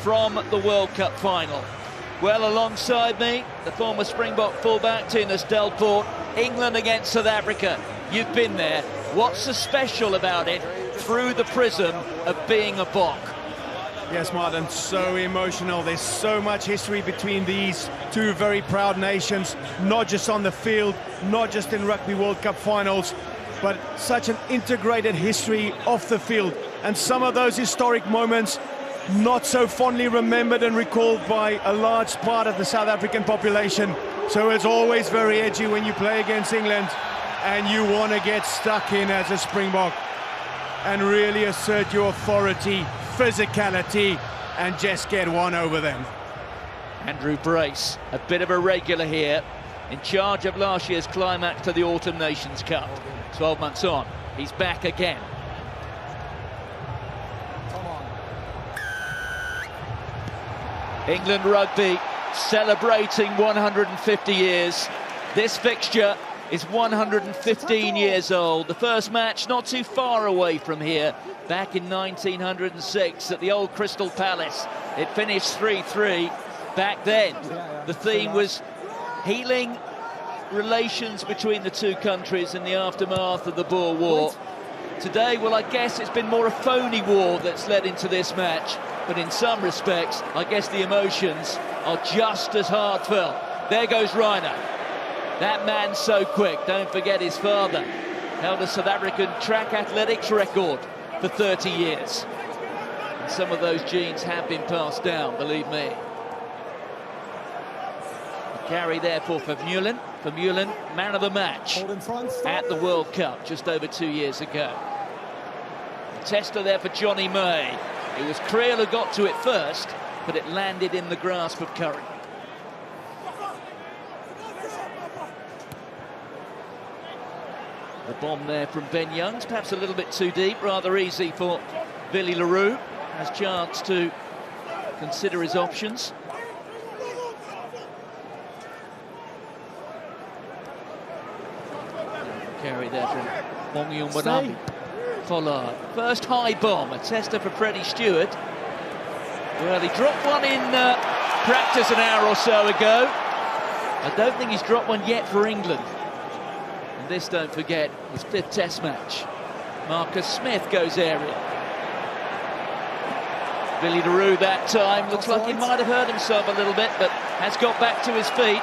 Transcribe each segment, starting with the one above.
from the World Cup final. Well, alongside me, the former Springbok fullback, Tinus Delport. England against South Africa. You've been there. What's so special about it through the prism of being a Bok? Yes, Martin, so emotional. There's so much history between these two very proud nations, not just on the field, not just in Rugby World Cup finals, but such an integrated history off the field. And some of those historic moments not so fondly remembered and recalled by a large part of the South African population. So it's always very edgy when you play against England and you want to get stuck in as a Springbok and really assert your authority, physicality, and just get one over them. Andrew Brace, a bit of a regular here, in charge of last year's climax to the Autumn Nations Cup. 12 months on, he's back again. England rugby celebrating 150 years. This fixture is 115 years old. The first match not too far away from here, back in 1906 at the old Crystal Palace. It finished 3-3. Back then, the theme was healing relations between the two countries in the aftermath of the Boer War. Today, well, I guess it's been more a phony war that's led into this match. But in some respects, I guess the emotions are just as heartfelt. There goes Reiner. That man's so quick. Don't forget his father held a South African track athletics record for 30 years. And some of those genes have been passed down, believe me. The carry there for Vermeulen. Vermeulen, man of the match at the World Cup just over 2 years ago. The tester there for Johnny May. It was Creel who got to it first, but it landed in the grasp of Curry. The bomb there from Ben Youngs, perhaps a little bit too deep, rather easy for Billy le Roux. Has a chance to consider his options. Carry there from Bongi Mbonambi. Pollard. First high bomb, a tester for Freddie Stewart. Well, he dropped one in practice an hour or so ago. I don't think he's dropped one yet for England. And this, don't forget, his 5th Test match. Marcus Smith goes aerial. Billy le Roux that time. Looks like he might have hurt himself a little bit, but has got back to his feet.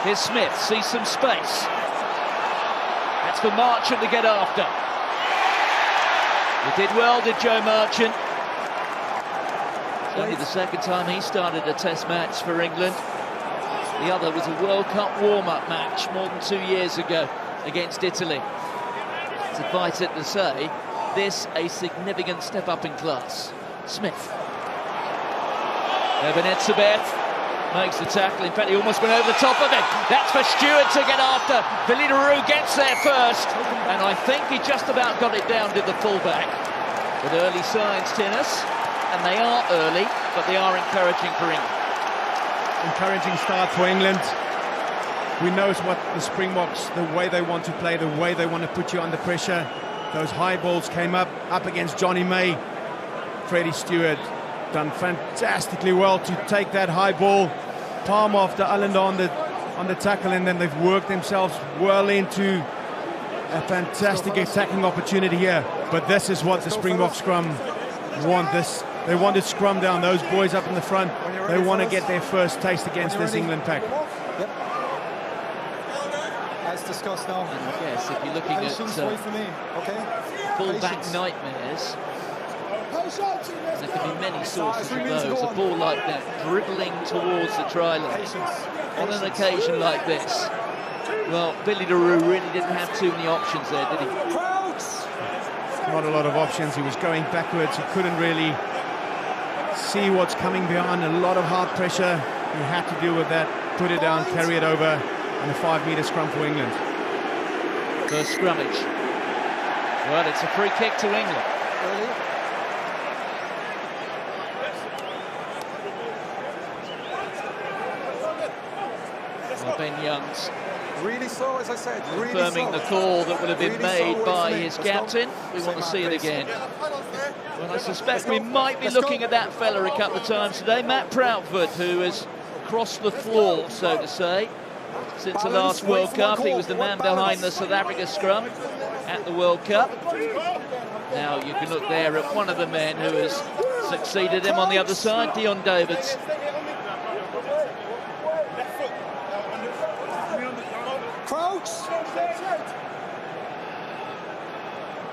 Here's Smith, sees some space. That's for Marchant to get after. He did well, did Joe Marchant. It's only the second time he started a Test match for England. The other was a World Cup warm-up match more than 2 years ago against Italy. Suffice it to say, this a significant step up in class. Smith. Eben Etzebeth makes the tackle. In fact, he almost went over the top of it. That's for Stewart to get after. Billy le Roux gets there first. And I think he just about got it down, did the fullback. With early signs, Tinus. And they are early, but they are encouraging for England. Encouraging start for England. We know what the Springboks, the way they want to play, the way they want to put you under pressure. Those high balls came up against Johnny May. Freddie Stewart done fantastically well to take that high ball, palm off the Allende on the tackle, and then they've worked themselves well into a fantastic attacking opportunity here. But this is what the Springbok scrum want. They want to scrum down those boys up in the front. They want to get their first taste against this England pack. Yep. As discussed now. And I guess if you're looking at full-back nightmares, there can be many sources of those. A ball like that dribbling towards the try line on an occasion like this. Well, Billy le Roux really didn't have too many options there, did he? Not a lot of options. He was going backwards. He couldn't really see what's coming behind. A lot of hard pressure. He had to deal with that, put it down, carry it over, and a 5-metre scrum for England. First scrummage. Well, it's a free kick to England. Well, Ben Youngs really slow, as I said. Really confirming slow. the call that would have been Really made slow by away his from me. captain. We want to see it again. Well, I suspect we might be looking at that fella a couple of times today. Matt Proutford, who has crossed the floor, so to say, since the last World Cup. He was the man behind the South Africa scrum at the World Cup. Now you can look there at one of the men who has succeeded him on the other side, Dion Davids. Crouch.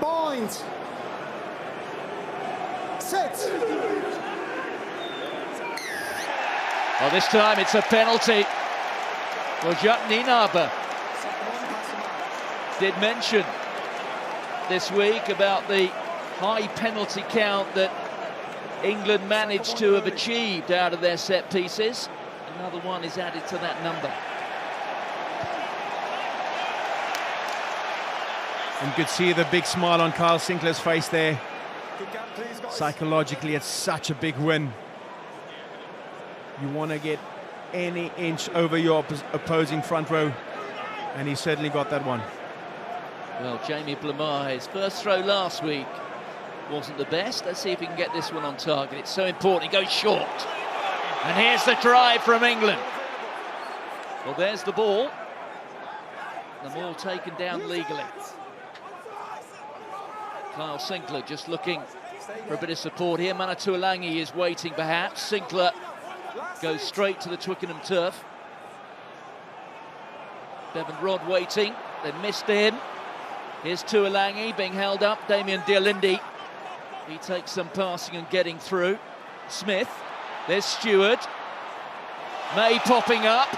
Bind. Sit. Well, this time it's a penalty. Well, Jacques Nienaber did mention this week about the high penalty count that England managed to have achieved out of their set pieces. Another one is added to that number. And you could see the big smile on Kyle Sinckler's face there. Psychologically, it's such a big win. You want to get any inch over your opposing front row, and he certainly got that one. Well, Jamie Blamar, his first throw last week wasn't the best. Let's see if he can get this one on target. It's so important. He goes short. And here's the drive from England. Well, there's the ball. The ball taken down legally. Kyle Sinckler just looking for a bit of support here. Mana Tuilagi is waiting perhaps. Sinckler goes straight to the Twickenham turf. Bevan Rodd waiting. They missed him. Here's Tuilagi being held up. Damien Dialindi. He takes some passing and getting through. Smith. There's Stewart. May popping up.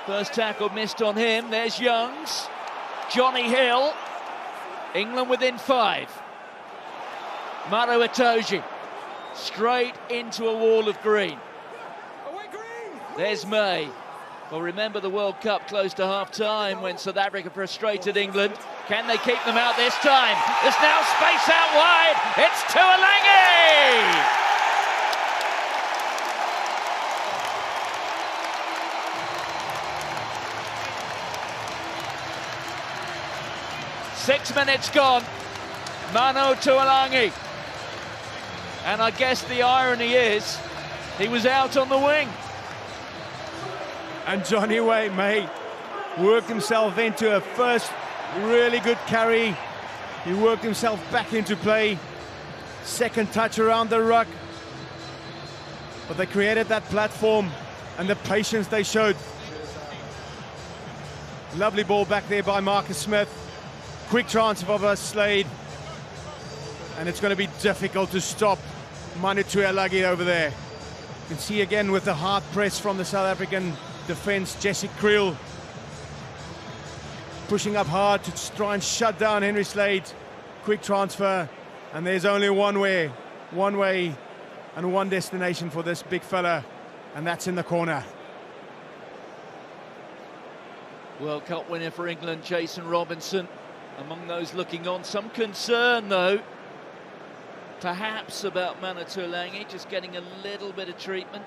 First tackle missed on him. There's Youngs. Johnny Hill. England within 5. Maro Itoje. Straight into a wall of green. There's May. Well, remember the World Cup close to half-time when South Africa frustrated England. Can they keep them out this time? There's now space out wide. It's Tuilagi! 6 minutes gone. Mano Tuilagi. And I guess the irony is he was out on the wing. And Johnny May worked himself into a first really good carry. He worked himself back into play. Second touch around the ruck. But they created that platform and the patience they showed. Lovely ball back there by Marcus Smith. Quick transfer by Slade. And it's going to be difficult to stop Manu Tuilagi over there. You can see again with the hard press from the South African defense, Jesse Creel pushing up hard to try and shut down Henry Slade. Quick transfer, and there's only one way and one destination for this big fella, and that's in the corner. World Cup winner for England, Jason Robinson, among those looking on. Some concern, though, perhaps about Manu Tuilagi just getting a little bit of treatment.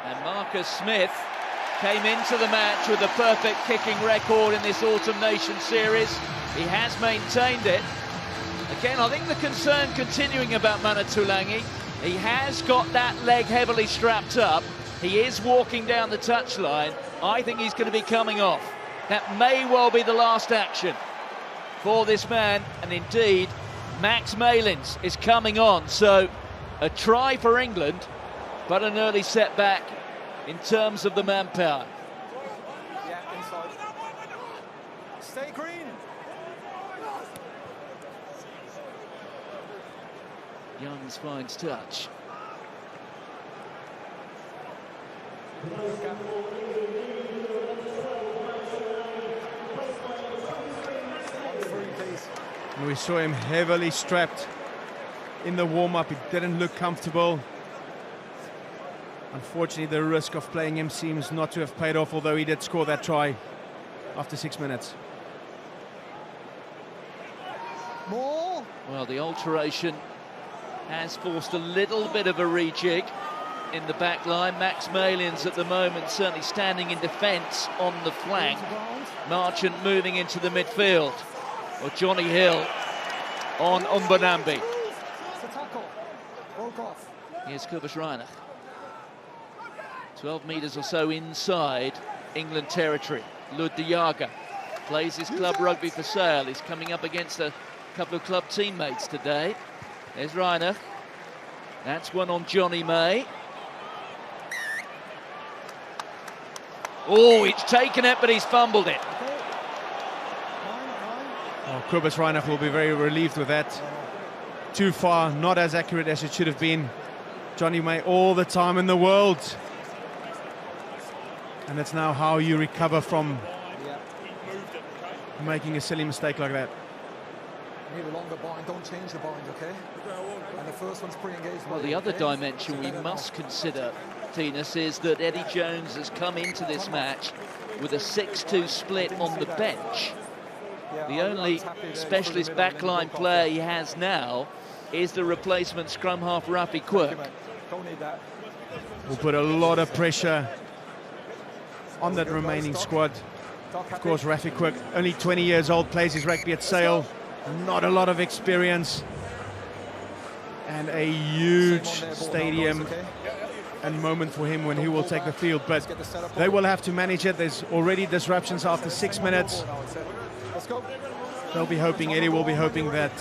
And Marcus Smith came into the match with a perfect kicking record in this Autumn Nations series. He has maintained it. Again, I think the concern continuing about Manu Tuilagi, he has got that leg heavily strapped up. He is walking down the touchline. I think he's going to be coming off. That may well be the last action for this man. And indeed, Max Malins is coming on. So a try for England, but an early setback in terms of the manpower. Yeah, inside. Stay green. Youngs finds touch. And we saw him heavily strapped in the warm-up. It didn't look comfortable. Unfortunately, the risk of playing him seems not to have paid off, although he did score that try after 6 minutes. More. Well, the alteration has forced a little bit of a rejig in the back line. Max Malins at the moment certainly standing in defence on the flank. Marchant moving into the midfield. Well, Johnny Hill on Mbonambi. It's a tackle. Broke off. Here's Cobus Reinach. 12 metres or so inside England territory. Lud de Jager plays his club rugby for Sale. He's coming up against a couple of club teammates today. There's Reinach. That's one on Johnny May. Oh, he's taken it, but he's fumbled it. Oh, Cobus Reinach will be very relieved with that. Too far, not as accurate as it should have been. Johnny May all the time in the world. And it's now how you recover from making a silly mistake like that. Need a longer bind, don't change the bind, okay? And the first one's pre-engaged. Well, the other dimension we must consider, Tinas, is that Eddie Jones has come into this match with a 6-2 split on the bench. The only specialist backline player he has now is the replacement scrum half Rafi Quirk. Will put a lot of pressure on that remaining squad. Of course, Rafi Quirk, only 20 years old, plays his rugby at Sale. Not a lot of experience. And a huge stadium and moment for him when he will take the field. But they will have to manage it. There's already disruptions after 6 minutes. They'll be hoping, Eddie will be hoping that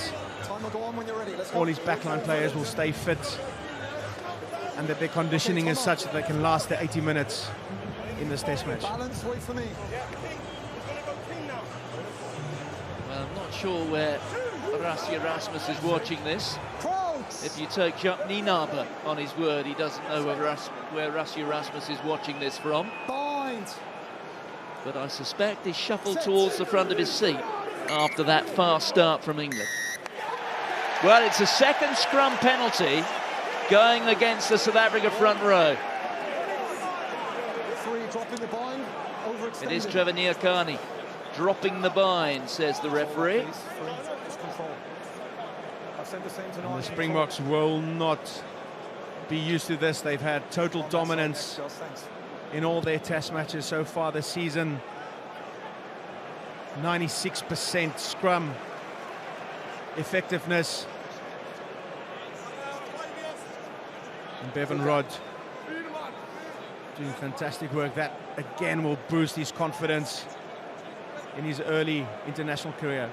all his backline players will stay fit and that their conditioning is such that they can last the 80 minutes in this test match. Well, I'm not sure where Rassie Erasmus is watching this. If you take Jacques Nienaber on his word, he doesn't know where Rassie Erasmus is watching this from. But I suspect he shuffled towards the front of his seat after that fast start from England. Well, it's a second scrum penalty going against the South Africa front row. It is Trevor Nyakane dropping the bind, says the referee. And the Springboks will not be used to this. They've had total dominance in all their test matches so far this season. 96% scrum effectiveness. And Bevan Rodd doing fantastic work. That again will boost his confidence in his early international career.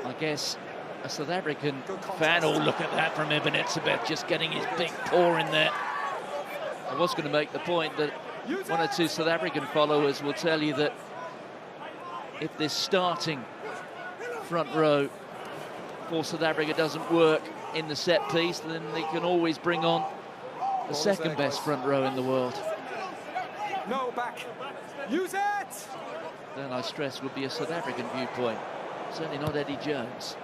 I guess a South African fan, oh, look at that from Ibn Etzebeth, just getting his big paw in there. I was going to make the point that one or two South African followers will tell you that if this starting front row for South Africa doesn't work in the set piece, then they can always bring on the second best front row in the world. No, back. Use it! Then I stress would be a South African viewpoint. Certainly not Eddie Jones.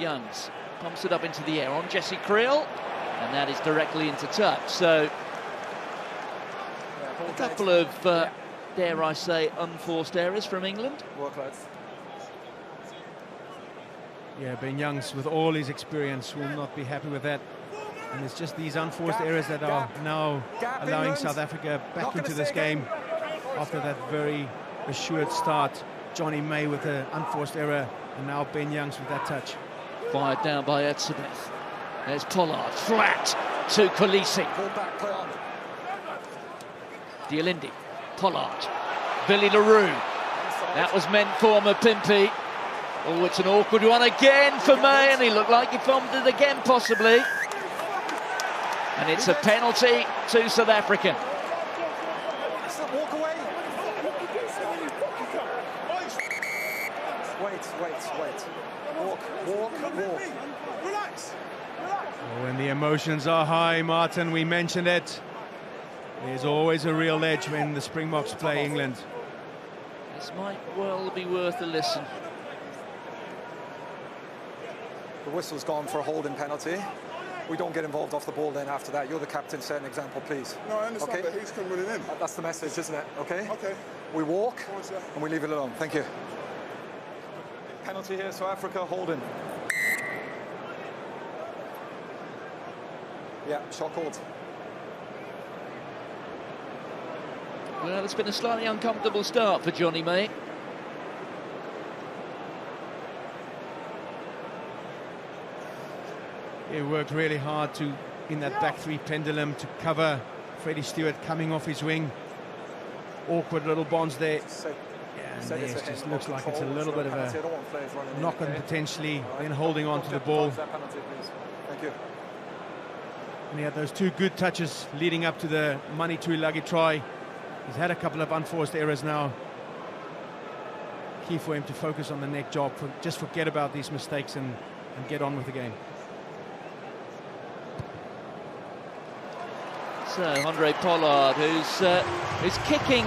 Youngs pumps it up into the air on Jesse Creel, and that is directly into touch. So a couple of, dare I say, unforced errors from England. Yeah, Ben Youngs, with all his experience, will not be happy with that. And it's just these unforced errors that are now allowing South Africa back into this game after that very assured start. Johnny May with an unforced error, and now Ben Youngs with that touch. Fired down by Etzebeth. There's Pollard, flat to Kolisi. Dialindi, Pollard, Billy LaRue. That was meant for Mapimpi. Oh, it's an awkward one again for May, and he looked like he fumbled it again, possibly. And it's a penalty to South Africa. Walk away. Wait. Walk. Relax. Oh, when the emotions are high, Martin, we mentioned it. There's always a real edge when the Springboks play England. This might well be worth a listen. The whistle's gone for a holding penalty. We don't get involved off the ball then after that. You're the captain, set an example, please. No, I understand, but he's come running in. That's the message, isn't it? Okay? Okay. We walk and we leave it alone. Thank you. Penalty here, South Africa, holding. Yeah, shot called. Well, it's been a slightly uncomfortable start for Johnny May. He worked really hard in that back three pendulum to cover Freddie Stewart coming off his wing. Awkward little bonds there. And it just looks like it's a little bit of a knock-on potentially, then holding on to the ball. Thank you. And he had those two good touches leading up to the Mani Tuilagi try. He's had a couple of unforced errors now. Key for him to focus on the next job, just forget about these mistakes and get on with the game. So Andre Pollard, who's kicking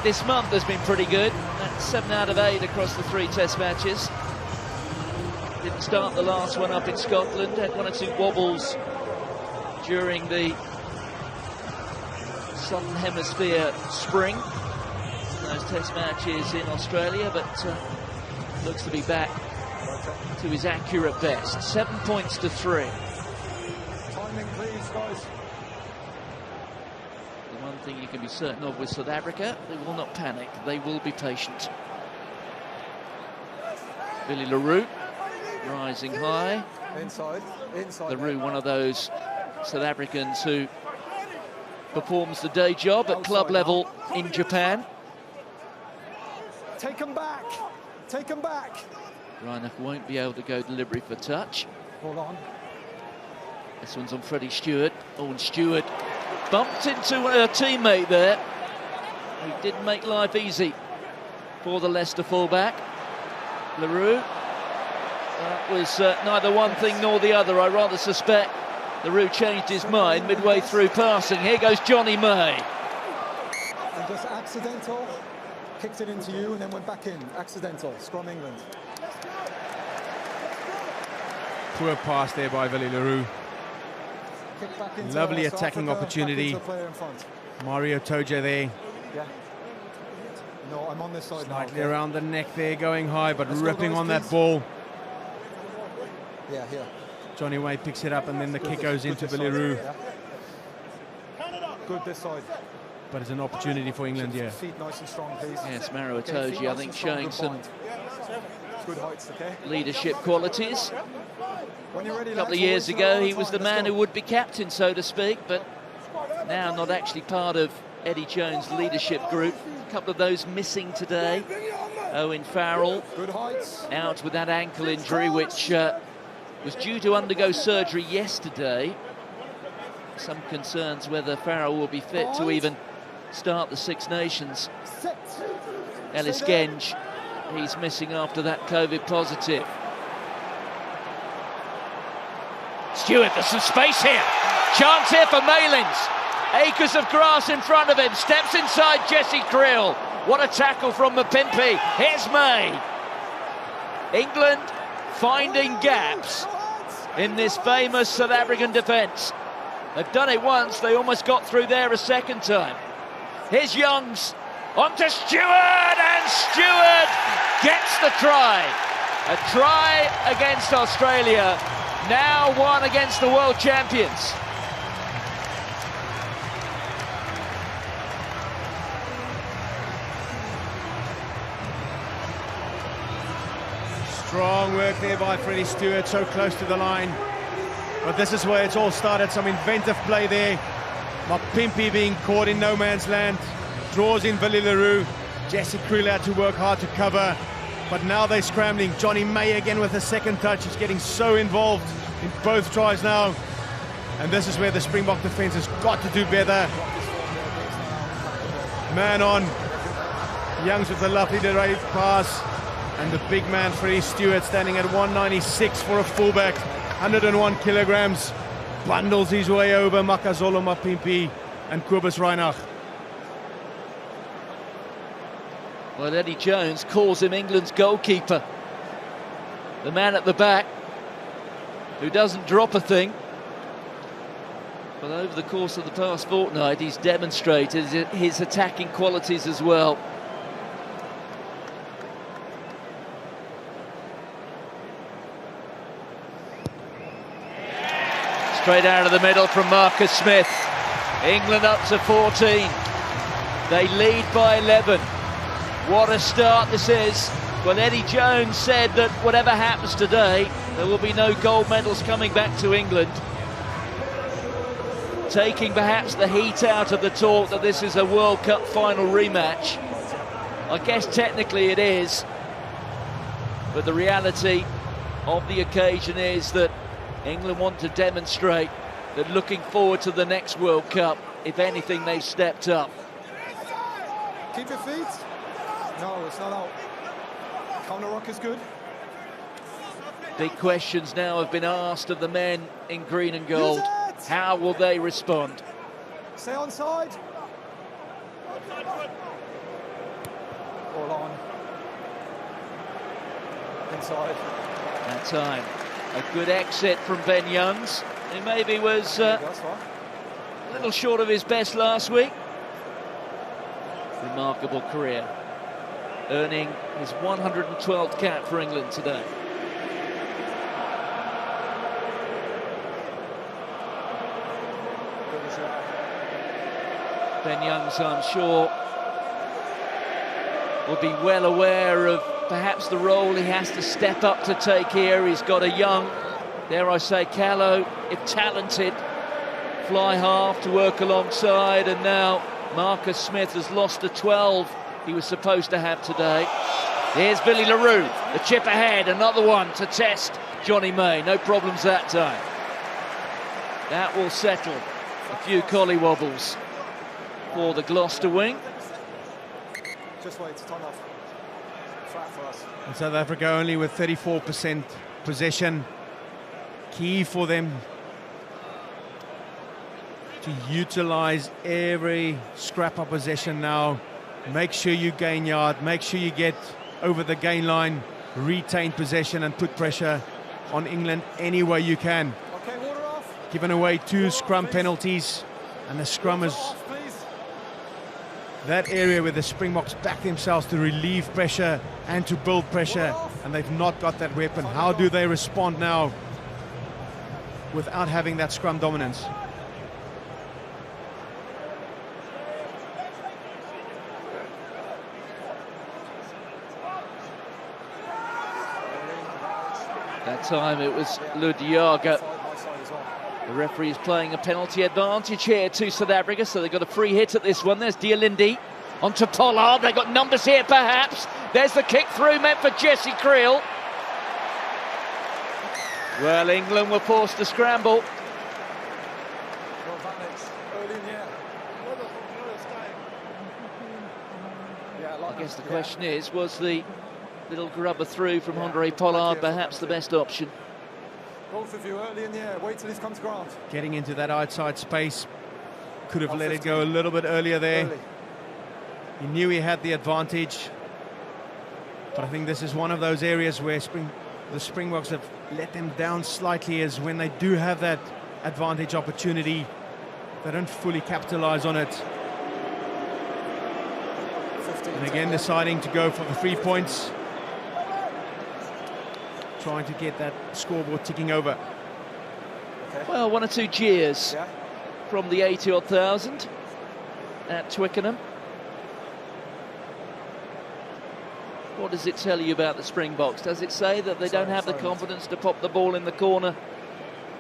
this month, has been pretty good. That's 7 out of 8 across the 3 Test matches. Didn't start the last one up in Scotland, had 1 or 2 wobbles during the Southern Hemisphere spring. Those Test matches in Australia, but looks to be back to his accurate best. 7 points to 3. Timing, please, guys. The one thing you can be certain of with South Africa, they will not panic, they will be patient. Billy le Roux rising high. Inside. Le Roux, one of those South Africans who performs the day job at club level in Japan. Take him back. Take him back. Reinach won't be able to go delivery for touch. Hold on. This one's on Freddie Stewart. Oh, and Stewart bumped into a teammate there. He didn't make life easy for the Leicester fullback. Le Roux. That was neither one thing nor the other. I rather suspect Le Roux changed his mind midway through passing. Here goes Johnny May. And just accidental. Kicked it into you and then went back in. Accidental. Scrum England. Poor pass there by Billy le Roux. Kick back into Lovely South attacking Africa, opportunity. back into the player in front. Mario Toja there. Yeah. No, I'm on this side Slightly now. Okay? around the neck there, going high, but Let's go, ripping guys, on that please. ball. Yeah, here. Johnny Way picks it up and then the kick goes Good into this Billy side, Roux. yeah. Good this side. But it's an opportunity for England here. Feet nice and strong, please. Yes, Mario Okay, feet Itoje, I nice think, and strong, showing good some bind. Good heights, okay? leadership qualities. When you're ready, A couple of lads, years we'll ago, race he it all was the time. Let's man go. who would be captain, so to speak, but now not actually part of Eddie Jones' leadership group. A couple of those missing today. Owen Farrell Good heights. out with that ankle injury, which was due to undergo surgery yesterday. Some concerns whether Farrell will be fit to even start the Six Nations. Sit. Ellis Stay there. Genge, he's missing after that COVID positive. Stewart, there's some space here. Chance here for Malins. Acres of grass in front of him. Steps inside Jesse Creel. What a tackle from Mapimpi. Here's May. England finding gaps in this famous South African defence. They've done it once, they almost got through there a second time. Here's Youngs, onto Stewart, and Stewart gets the try. A try against Australia, now one against the world champions. Strong work there by Freddie Stewart, so close to the line. But this is where it's all started, some inventive play there. Mapimpi being caught in no man's land. Draws in Billy le Roux. Jesse Creel had to work hard to cover. But now they're scrambling. Johnny May again with a second touch. He's getting so involved in both tries now. And this is where the Springbok defence has got to do better. Man on. Youngs with a lovely direct pass. And the big man, Freddie Stewart, standing at 196 for a fullback. 101 kilograms. Bundles his way over Makazole Mapimpi and Kobus Reinach. Well, Eddie Jones calls him England's goalkeeper. The man at the back who doesn't drop a thing. But over the course of the past fortnight, he's demonstrated his attacking qualities as well. Straight out of the middle from Marcus Smith. England up to 14. They lead by 11. What a start this is. Well, Eddie Jones said that whatever happens today, There will be no gold medals coming back to England. Taking perhaps the heat out of the talk that this is a World Cup final rematch. I guess technically it is, but the reality of the occasion is that England want to demonstrate that looking forward to the next World Cup, if anything, they've stepped up. Keep your feet. No, it's not out. Counter rock is good. Big questions now have been asked of the men in green and gold. How will they respond? Stay on side. All on. Inside. That time, a good exit from Ben Youngs. He maybe was a little short of his best last week. Remarkable career, earning his 112th cap for England today. Ben Youngs, I'm sure, will be well aware of perhaps the role he has to step up to take here. He's got a young, dare I say, callow, if talented, fly half to work alongside, and now Marcus Smith has lost the 12 he was supposed to have today. Here's Billy le Roux, the chip ahead, another one to test Johnny May. No problems that time. That will settle a few collywobbles for the Gloucester wing. Just wait, time off. Flat for us. And South Africa only with 34% possession. Key for them to utilize every scrap of possession now. Make sure you gain yard, make sure you get over the gain line, retain possession and put pressure on England any way you can. Okay, water off. Given away 2 scrum penalties, and the scrum is that area where the Springboks back themselves to relieve pressure and to build pressure, and they've not got that weapon. How do they respond now without having that scrum dominance? That time it was Ludiaga. The referee is playing a penalty advantage here to South Africa, so they've got a free hit at this one. There's Dialindi onto Pollard. They've got numbers here, perhaps. There's the kick through meant for Jesse Creel. Well, England were forced to scramble. I guess the question is, was the little grubber through from Andre Pollard perhaps the best option? Both of you early in the air, wait till he's come to ground. Getting into that outside space, could have let it go a little bit earlier there. Early. He knew he had the advantage, but I think this is one of those areas where the Springboks have let them down slightly, is when they do have that advantage opportunity, they don't fully capitalize on it. And again deciding to go for the 3 points, trying to get that scoreboard ticking over. Well, 1 or 2 jeers from the 80-odd thousand at Twickenham. What does it tell you about the Springboks? Does it say that they don't have the confidence to pop the ball in the corner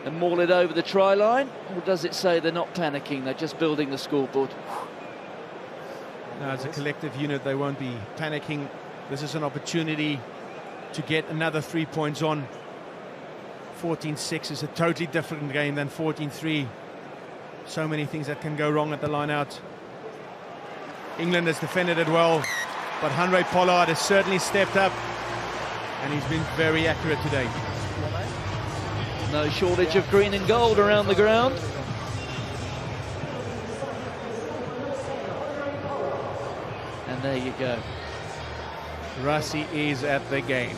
and maul it over the try line? Or does it say they're not panicking, they're just building the scoreboard? Now, as a collective unit, they won't be panicking. This is an opportunity to get another 3 points on. 14-6 is a totally different game than 14-3. So many things that can go wrong at the line out. England has defended it well, but Handré Pollard has certainly stepped up, and he's been very accurate today. No shortage of green and gold around the ground. And there you go. Rassie is at the game.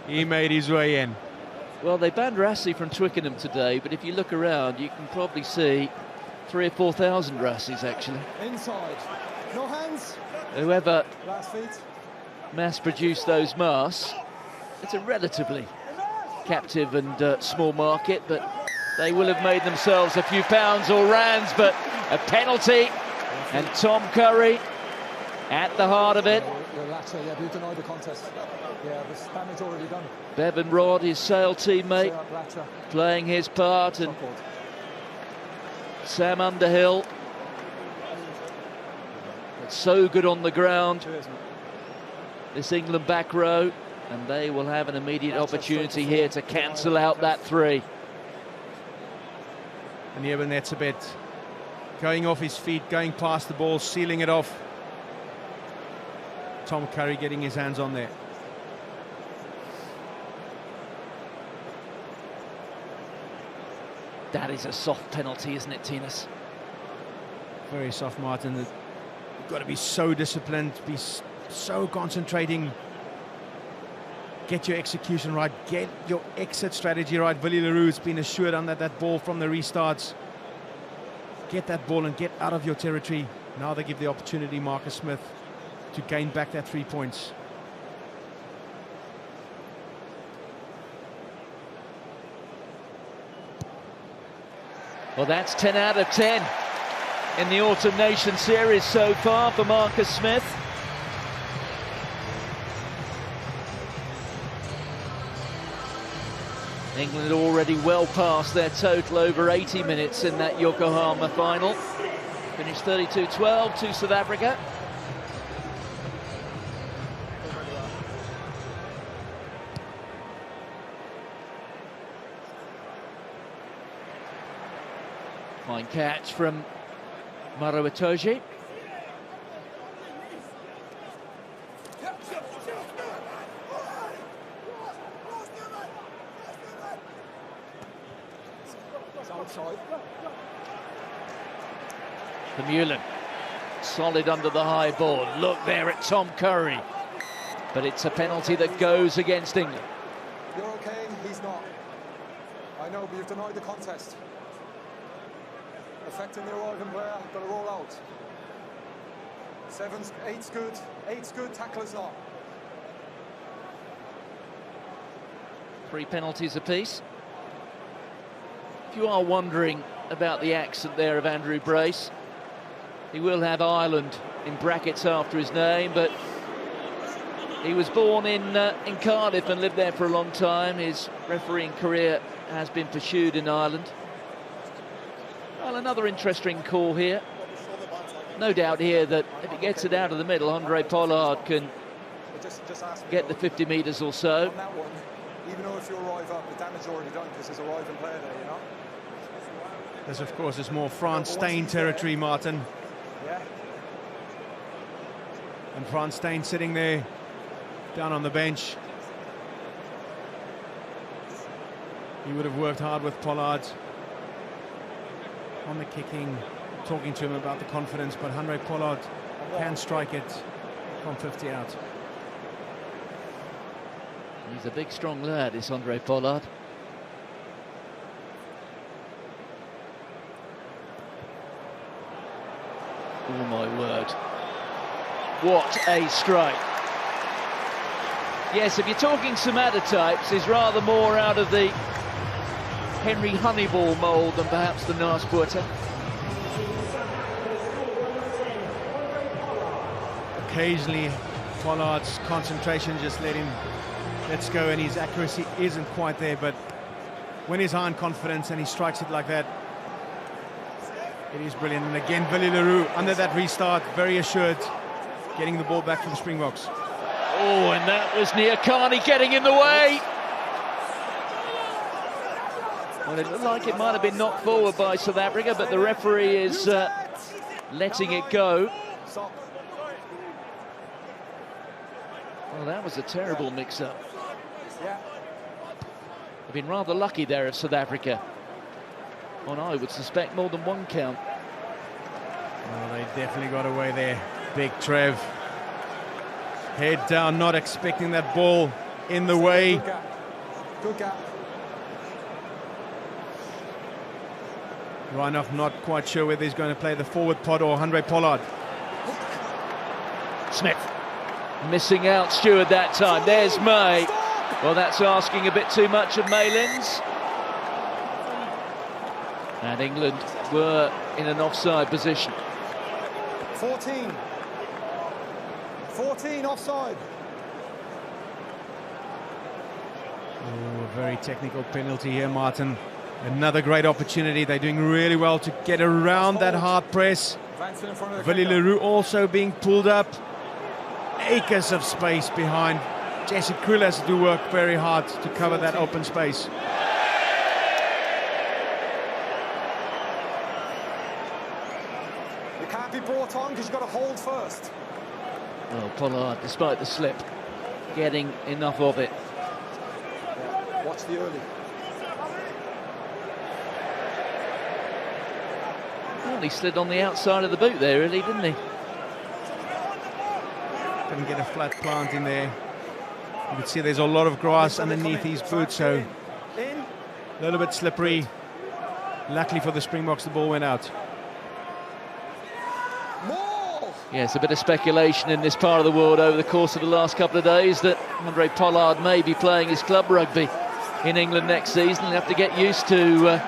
He made his way in. Well, they banned Rassie from Twickenham today, but if you look around, you can probably see 3,000 or 4,000 Rassies, actually. Inside. No hands. Whoever Last feet. mass-produced those masks, it's a relatively captive and small market, but they will have made themselves a few pounds or rands, but a penalty, and Tom Curry at the heart of it. Latcher, yeah, but you denied the contest. Yeah, there's damage already done. Bevan Rodd, his Sale teammate, playing his part, and Sam Underhill, so good on the ground. This England back row, and they will have an immediate opportunity here to cancel out that three. And Eben Etzebeth going off his feet, going past the ball, sealing it off. Tom Curry getting his hands on there. That is a soft penalty, isn't it, Tinas? Very soft, Martin. You've got to be so disciplined, be so concentrating. Get your execution right, get your exit strategy right. Willie le Roux's been assured under that ball from the restarts. Get that ball and get out of your territory. Now they give the opportunity, Marcus Smith, to gain back that 3 points. Well, that's 10 out of 10 in the Autumn Nation Series so far for Marcus Smith. England already well past their total over 80 minutes in that Yokohama final. Finished 32-12 to South Africa. Fine catch from Maro Itoje. Vermeulen, solid under the high ball. Look there at Tom Curry. But it's a penalty that goes against England. You're okay, he's not. I know, but you've denied the contest. Affecting the arriving player, got to roll out. 8's good, 8's good, tackler's not. 3 penalties apiece. If you are wondering about the accent there of Andrew Brace, he will have Ireland in brackets after his name, but he was born in Cardiff and lived there for a long time. His refereeing career has been pursued in Ireland. Well, another interesting call here. No doubt here that if he gets it out of the middle, Andre Pollard can get the 50 metres or so. On that one, even though if you arrive up, the damage already done because there's a arriving player there, you know? This, of course, is more Frans Steyn territory, Martin. Yeah. And Frans Steyn sitting there, down on the bench. He would have worked hard with Pollard on the kicking, talking to him about the confidence, but Andre Pollard can strike it from 50 out. He's a big, strong lad, this Andre Pollard. Oh, my word. What a strike. Yes, if you're talking Samada types, he's rather more out of the Henry Honeyball mould than perhaps the Naas Botha. Occasionally, Pollard's concentration just lets go, and his accuracy isn't quite there, but when he's high in confidence and he strikes it like that, it is brilliant. And again, Willie le Roux under that restart, very assured, getting the ball back for the Springboks. Oh, and that was Niakani getting in the way. Well, it looked like it might have been knocked forward by South Africa, but the referee is letting it go. Well, that was a terrible mix-up. They've been rather lucky there of South Africa. On, I would suspect, more than one count. Well, they definitely got away there. Big Trev. Head down, not expecting that ball in the way. Good gap. Good gap. Reinach not quite sure whether he's going to play the forward pod or Andre Pollard. Smith missing out Stewart that time. There's May. Well, that's asking a bit too much of Maylands. And England were in an offside position. 14. 14 offside. Oh, a very technical penalty here, Martin. Another great opportunity. They're doing really well to get around that hard press. Willie le Roux also being pulled up. Acres of space behind. Jesse Kriel has to do work very hard to cover that open space. You can't be brought on because you've got to hold first. Well, Pollard, despite the slip, getting enough of it. Yeah, watch the early. Well, he slid on the outside of the boot there, really, didn't he? Couldn't get a flat plant in there. You can see there's a lot of grass underneath his boots, so a little bit slippery. Luckily for the Springboks, the ball went out. Yeah, it's a bit of speculation in this part of the world over the course of the last couple of days that Handré Pollard may be playing his club rugby in England next season. He'll have to get used to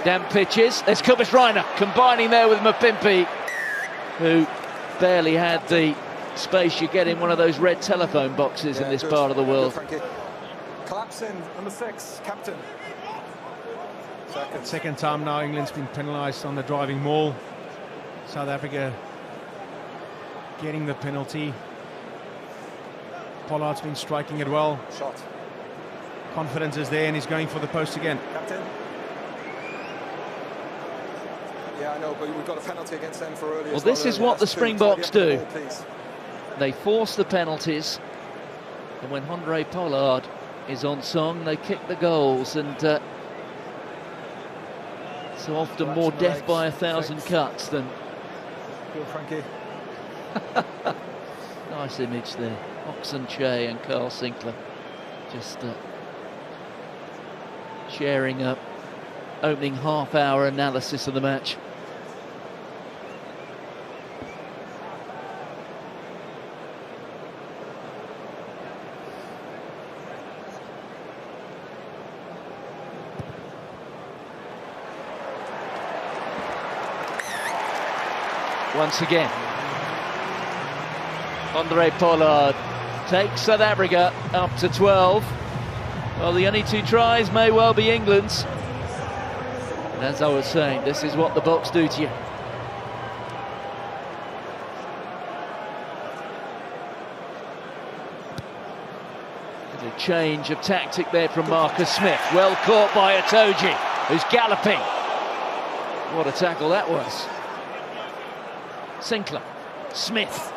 damp pitches. There's Kubis-Reiner combining there with Mapimpi, who barely had the space you get in one of those red telephone boxes in this part of the world. Collapsing, number 6, captain. Second time now England's been penalised on the driving maul. South Africa getting the penalty. Pollard's been striking it well. Shot. Confidence is there and he's going for the post again. Captain. Yeah, I know, but we've got a penalty against them for earlier. Well, this is what the Springboks do. Ball, they force the penalties, and when Handré Pollard is on song, they kick the goals, and so often more death by 1,000 cuts than... Good, Frankie. Nice image there. Oxen Che and Carl Sinclair just sharing up opening half-hour analysis of the match. Once again, Handré Pollard takes South Africa up to 12. Well, the only 2 tries may well be England's. And as I was saying, this is what the Boks do to you. Little change of tactic there from Marcus Smith. Well caught by Itoje, who's galloping. What a tackle that was. Sinclair, Smith,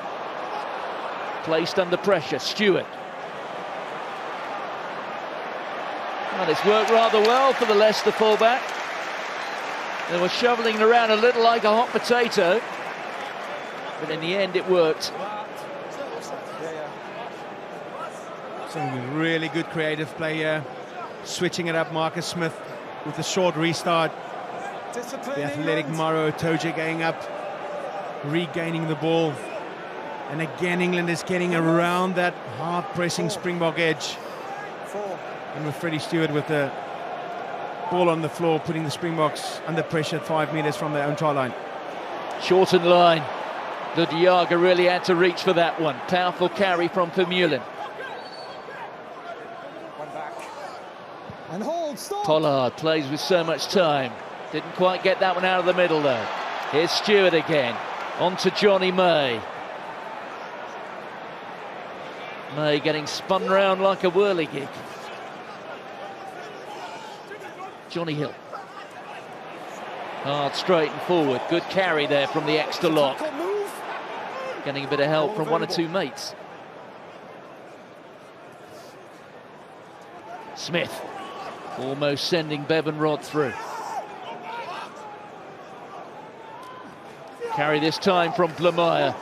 placed under pressure, Stewart. Well, it's worked rather well for the Leicester fullback. They were shoveling around a little like a hot potato, but in the end it worked. Some really good creative play here. Switching it up, Marcus Smith with the short restart. The athletic Maro Itoje going up, regaining the ball. And again, England is getting around that hard-pressing Springbok edge. And with Freddie Stewart with the ball on the floor, putting the Springboks under pressure at 5 meters from their own try line. Shortened line. The Diaga really had to reach for that one. Powerful carry from Vermeulen. One back. And hold, stop. Pollard plays with so much time. Didn't quite get that one out of the middle, though. Here's Stewart again. On to Johnny May. May getting spun round like a whirligig. Johnny Hill. Hard, straight and forward. Good carry there from the extra lock. Getting a bit of help from 1 or 2 mates. Smith almost sending Bevan Rod through. Carry this time from Blamire.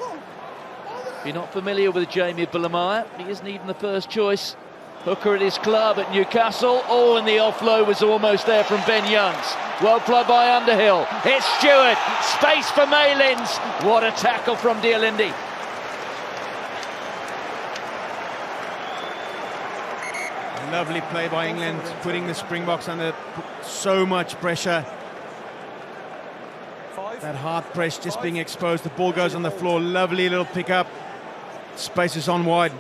If you're not familiar with Jamie Blamire, he isn't even the first choice hooker at his club at Newcastle. Oh, and the offload was almost there from Ben Youngs. Well played by Underhill. It's Stewart. Space for Malins. What a tackle from Dialindi. Lovely play by England, putting the Springboks under so much pressure. That hard press just being exposed. The ball goes on the floor. Lovely little pickup. Spaces on wide.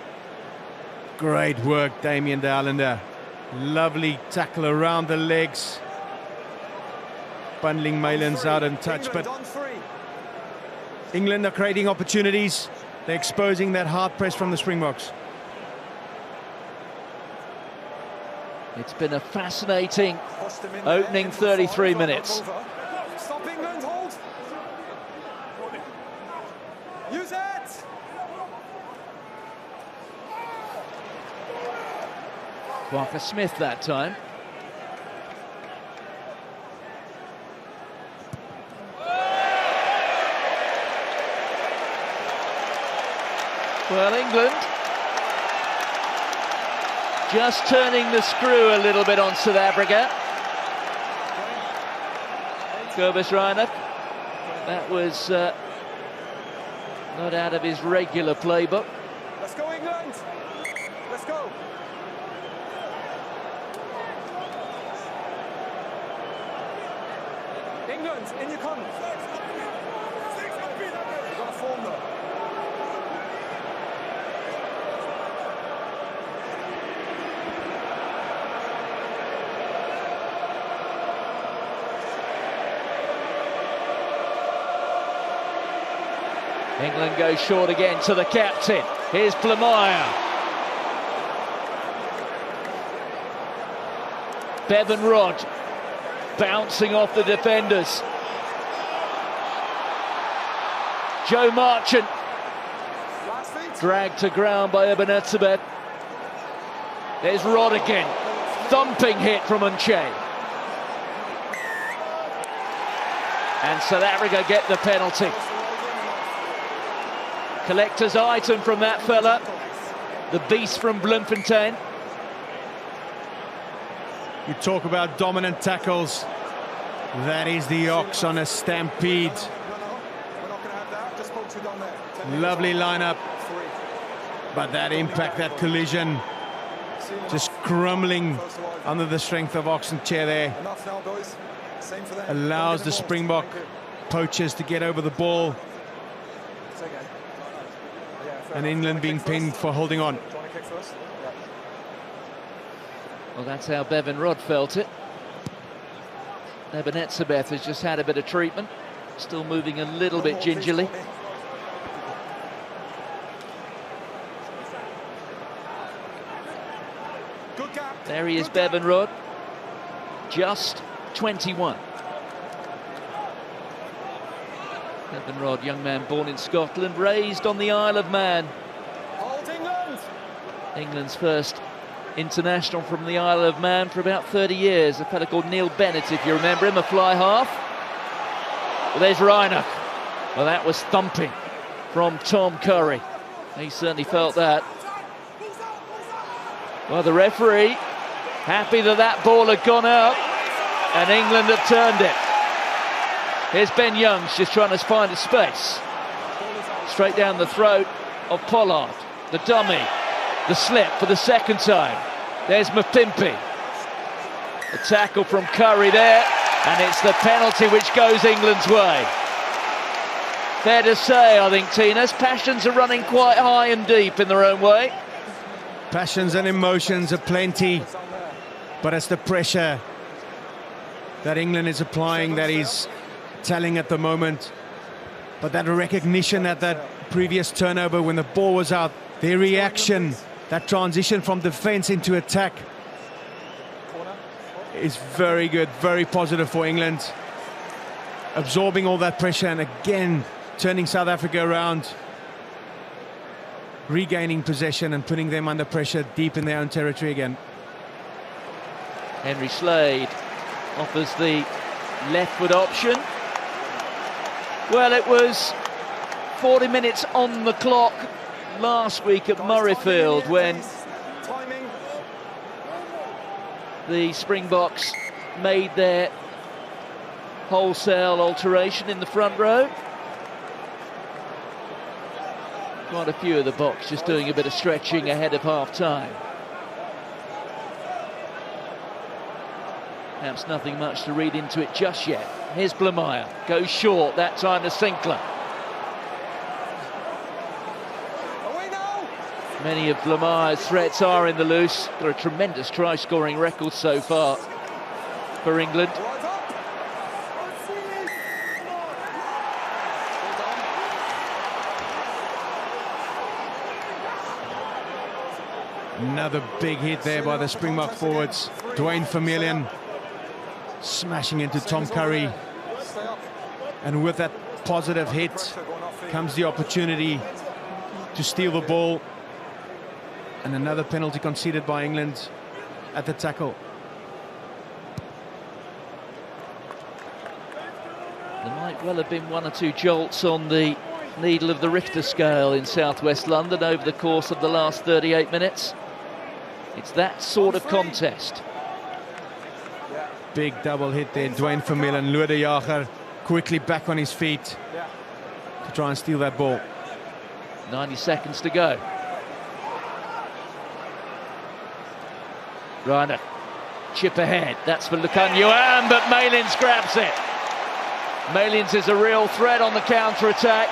Great work, Damien de Allende. Lovely tackle around the legs. Bundling Malins out in touch, but England are creating opportunities. They're exposing that hard press from the Springboks. It's been a fascinating opening 33 minutes. Stop England, hold. Use it. Parker Smith that time. Well, England just turning the screw a little bit on South Africa. Cobus Reinach, that was not out of his regular playbook. Let's go, England. Let's go. England, in you come. We've got a form though. England goes short again to the captain. Here's Blamire. Bevan Rodd bouncing off the defenders. Joe Marchant dragged to ground by Ebenezer. There's Rodd again. Thumping hit from Unche. And South Africa get the penalty. Collector's item from that fella, the beast from Bloemfontein. You talk about dominant tackles. That is the Ox on a stampede. We're not going to have that. Just spoke to down there. Lovely lineup. But that impact, that collision, just crumbling under the strength of Oxenchair there. Enough now, boys. Same for them. Allows the Springbok poachers to get over the ball. And England being pinned for holding on. Well, that's how Bevan Rodd felt it. Ebenezer has just had a bit of treatment. Still moving a little bit gingerly. There he is, Bevan Rodd. Just 21. Bevan Rodd, young man born in Scotland, raised on the Isle of Man. Hold England. England's first international from the Isle of Man for about 30 years. A fella called Neil Bennett, if you remember him, a fly half. Well, there's Reinach. Well, that was thumping from Tom Curry. He certainly felt that. Well, the referee happy that that ball had gone out, and England have turned it. Here's Ben Youngs just trying to find a space. Straight down the throat of Pollard. The dummy. The slip for the second time. There's Mapimpi. The tackle from Curry there. And it's the penalty which goes England's way. Fair to say, I think, Tina's passions are running quite high and deep in their own way. Passions and emotions are plenty. But it's the pressure that England is applying that is telling at the moment. But that recognition at that previous turnover when the ball was out, their reaction, that transition from defense into attack is very good, very positive for England. Absorbing all that pressure and again turning South Africa around, regaining possession and putting them under pressure deep in their own territory again. Henry Slade offers the left foot option. Well, it was 40 minutes on the clock last week at Murrayfield when the Springboks made their wholesale alteration in the front row. Quite a few of the Boks just doing a bit of stretching ahead of half-time. Perhaps nothing much to read into it just yet. Here's Blamire, goes short, that time to Sinclair. Away now! Many of Blamaire's threats are in the loose. Got a tremendous try-scoring record so far for England. Another big hit there by the Springbok forwards. Duane Vermeulen smashing into Tom Curry. And with that positive hit comes the opportunity to steal the ball. And another penalty conceded by England at the tackle. There might well have been one or two jolts on the needle of the Richter scale in southwest London over the course of the last 38 minutes. It's that sort of contest. Big double hit there. Duane Vermeulen, Loer de Jager quickly back on his feet to try and steal that ball. 90 seconds to go. Reiner, chip ahead. That's for Lukhan Yuan, but Malins grabs it. Malins is a real threat on the counter-attack.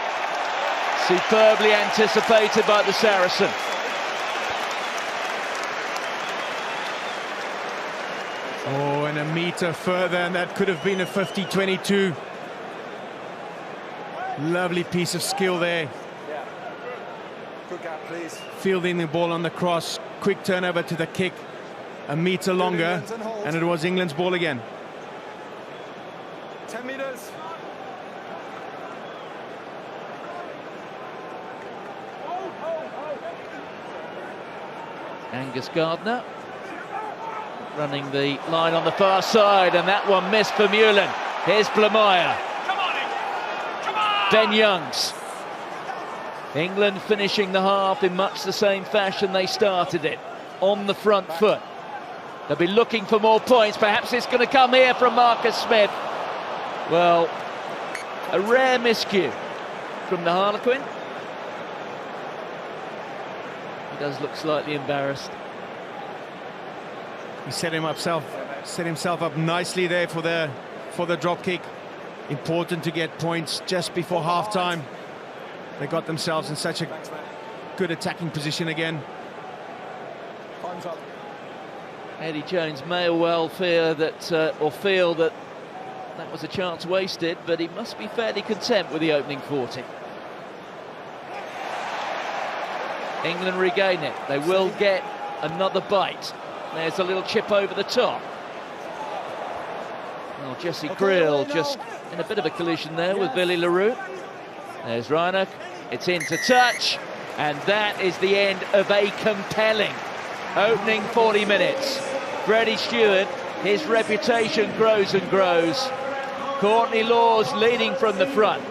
Superbly anticipated by the Saracen. Oh, and a metre further, and that could have been a 50-22. Lovely piece of skill there. Yeah. Good gap, please. Fielding the ball on the cross, quick turnover to the kick. A metre longer, and it was England's ball again. 10 metres. Angus Gardner running the line on the far side, and that one missed Vermeulen. Here's Blamaire. Ben Youngs. England finishing the half in much the same fashion they started it, on the front foot. They'll be looking for more points. Perhaps it's going to come here from Marcus Smith. Well, a rare miscue from the Harlequin. He does look slightly embarrassed. He set himself up nicely there for the drop kick. Important to get points just before half-time. They got themselves in such a good attacking position again. Time's up. Eddie Jones may well fear that, or feel that that was a chance wasted, but he must be fairly content with the opening 40. England regain it. They will get another bite. There's a little chip over the top. Well, Jesse Creel just in a bit of a collision there with Billy LaRue. There's Reiner. It's into touch, and that is the end of a compelling opening 40 minutes. Freddie Stewart, his reputation grows and grows. Courtney Lawes leading from the front.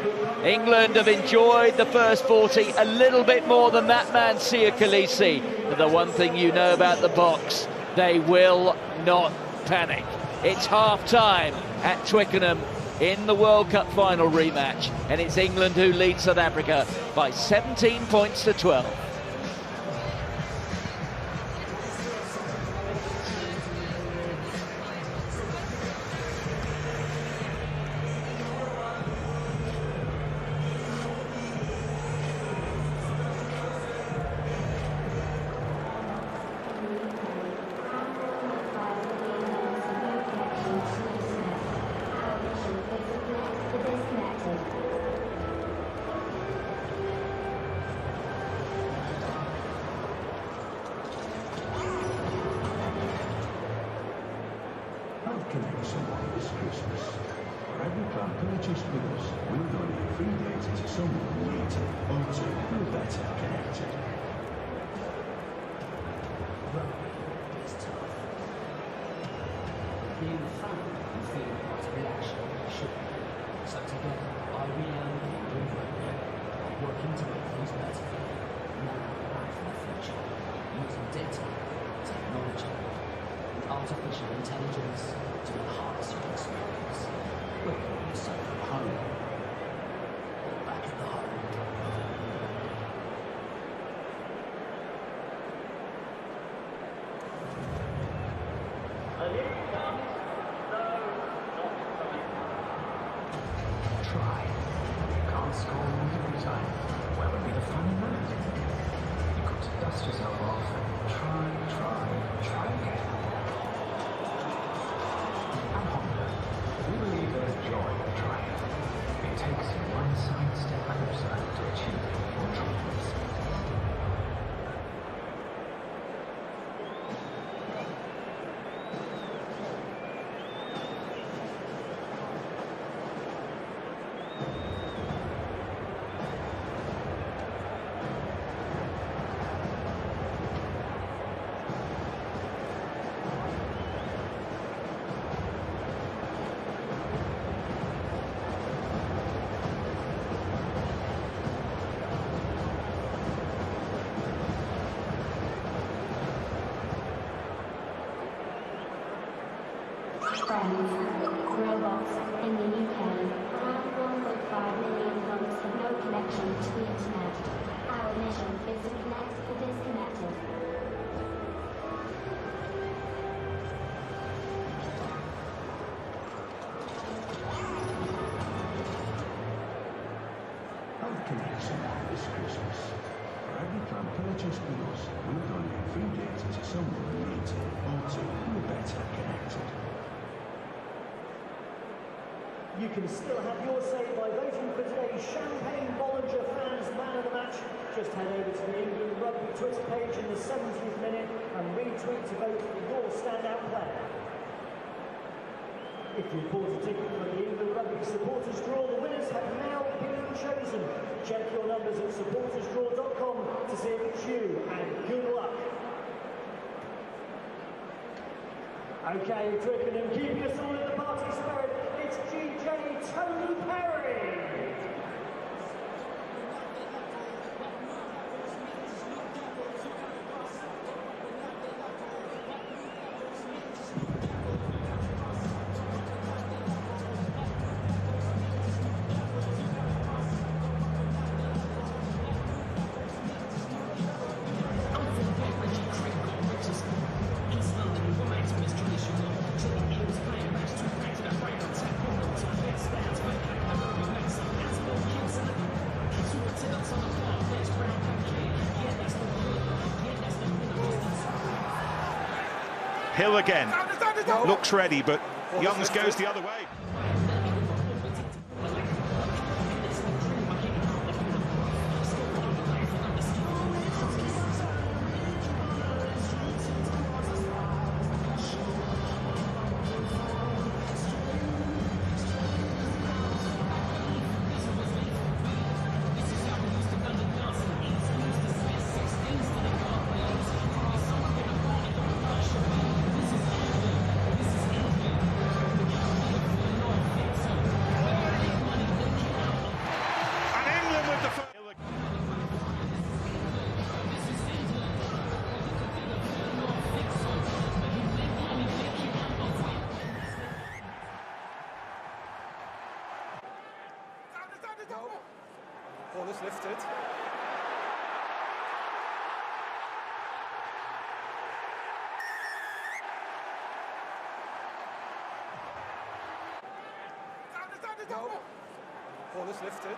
England have enjoyed the first 40 a little bit more than that man, Siya Kolisi. But the one thing you know about the box, they will not panic. It's half-time at Twickenham in the World Cup final rematch, and it's England who lead South Africa by 17 points to 12. Artificial intelligence to enhance your experience. Welcome yourself home. Or back at the home. Try. You can't score every time. Where would be the fun in that? You got to Dust yourself off and try again. At Honda, we believe there's joy in trying. It takes one side step at a time to achieve your dreams. Friends, robots in the UK, around 1.5 million homes have no connection to the internet. Our mission is to connect the disconnected. Health Connection this Christmas. For every plan purchased with us, we'll donate free data to someone who needs it, or to who are better connected. You can still have your say by voting for today's Champagne Bollinger Fans Man of the Match. Just head over to the England Rugby Twitter page in the 70th minute and retweet to vote for your standout player. If you bought a ticket for the England Rugby Supporters Draw, the winners have now been chosen. Check your numbers at supportersdraw.com to see if it's you, and good luck. Okay, Twickenham keeping us all in the party spirit. It's GJ Tony Perry. Hill again, looks ready, but Youngs goes the other way. Ball is lifted. No. Ball is lifted.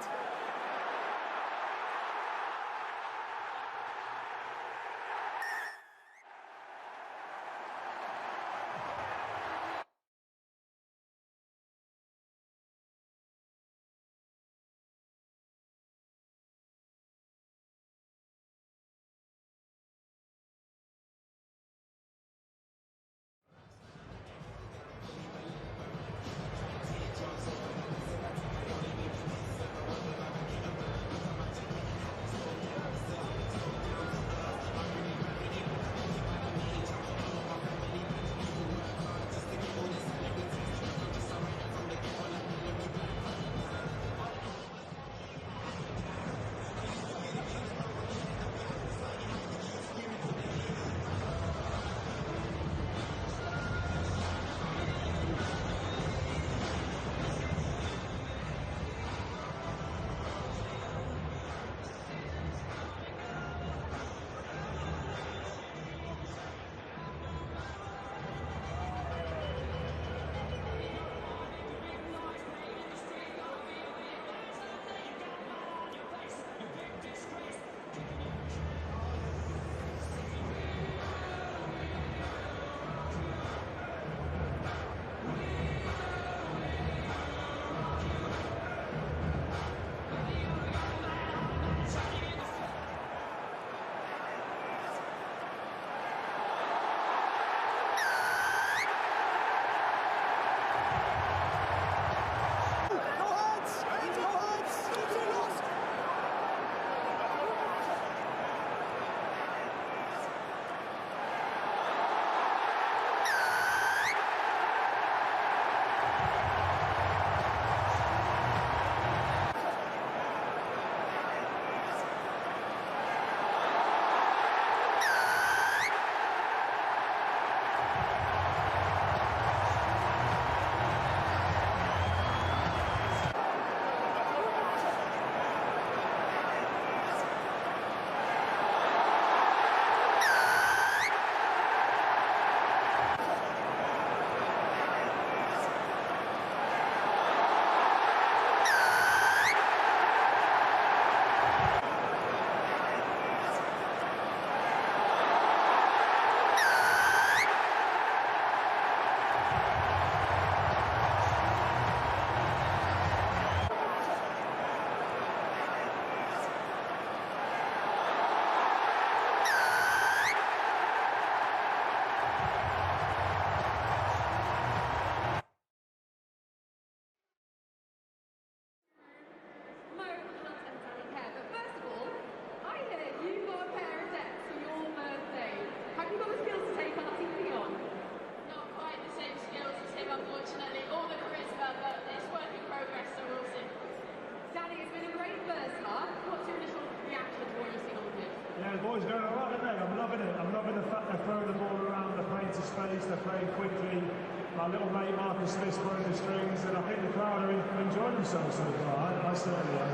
Marcus Smith pulling the strings, and I think the crowd are enjoying themselves so far. I certainly am.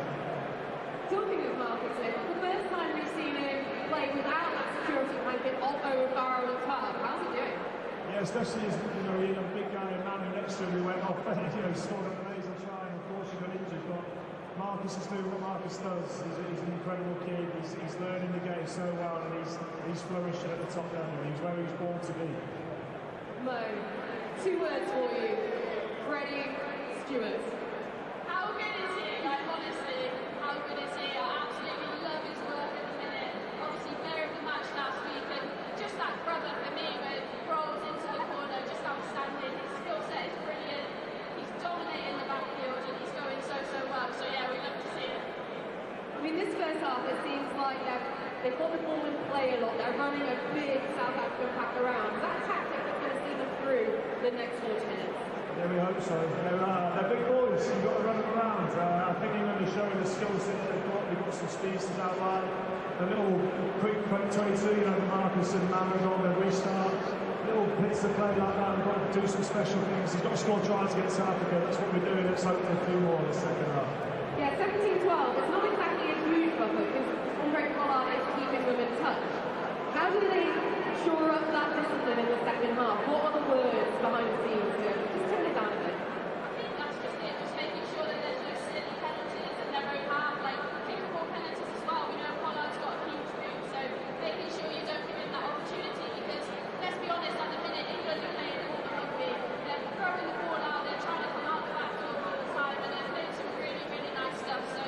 Talking of Marcus Smith, it's the first time we've seen him play without that security blanket of Owen Farrell and Club. How's he doing? Yeah, especially as he had a big guy in man next to him who went off and scored an amazing try, and of course he got injured. But Marcus is doing what Marcus does. He's an incredible kid. He's learning the game so well, and he's flourishing at the top level. He's where he's born to be. Mo, 2 words for you. Freddie Stewart. How good is he? Like, honestly, how good is he? I absolutely love his work at the minute. Obviously, player of the match last week, and just that brother for me, where he rolls into the corner, just outstanding. His skill set is brilliant. He's dominating the backfield, and he's going so well. So yeah, we love to see it. I mean, this first half, it seems like they've got the ball in play a lot. They're running a big South African pack around. Is that a tactic that's going to see them through the next 40 minutes? Yeah, we hope so. They're big boys. You've got to run them around. I think England are showing the skill set they've got. They've got some speedsters out wide. A little quick 22, the Marcus and Mammon on the restart. Little bits of play like that. We've got to do some special things. He's got to score tries against South Africa. That's what we're doing. Let's hope for a few more in the second half. Yeah, 17-12. It's not exactly a huge buffer because Andre Pollard is keeping them in touch. How do they shore up that discipline in the second half? What are the words behind the scenes here? Just turn it down a bit. I think that's just it, just making sure that there's no silly penalties in their own half, like kickable penalties as well. We know Pollard's got a huge boot, so making sure you don't give him that opportunity, because let's be honest, at the minute England are playing all the rugby. They're throwing the ball out, they're trying to come out the backfield all the time, and they're playing some really nice stuff. So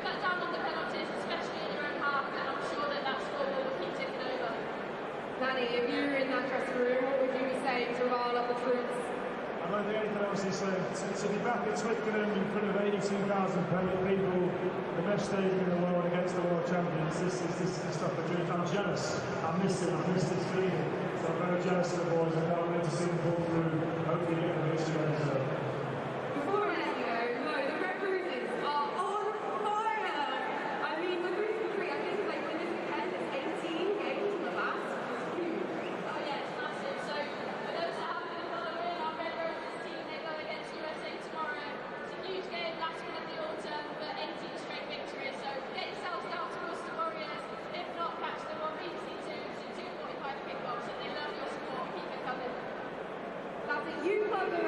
cut down on the penalties, especially in your own half, and I'm sure that scoreboard will keep ticking over. Danny, if you were in that dressing room, what would you be saying to rile up the troops? I don't think anything else is saying. To be back at Twickenham in front of 82,000 people, the best stadium in the world against the world champions, this is the stuff I dream. I'm jealous. I miss it. I miss this feeling. So I'm very jealous of the boys. I can't wait to see them pull through. Hopefully get the history on the Before I let you go, Mo, the Red Bruises are on fire! I mean, the Bruises Creek, I think like when this weekend, it's 18 games on the last. It's huge. Oh yeah, it's massive. So for those that haven't been following our Red Roses team, they go against USA tomorrow. It's a huge game, last one of the autumn, but 18 straight victories. So get yourselves down to Worcester Warriors. If not, catch them on BBC Two. It's a 2:45 kickoff, so they love your support. Keep it coming. That's it. You plug them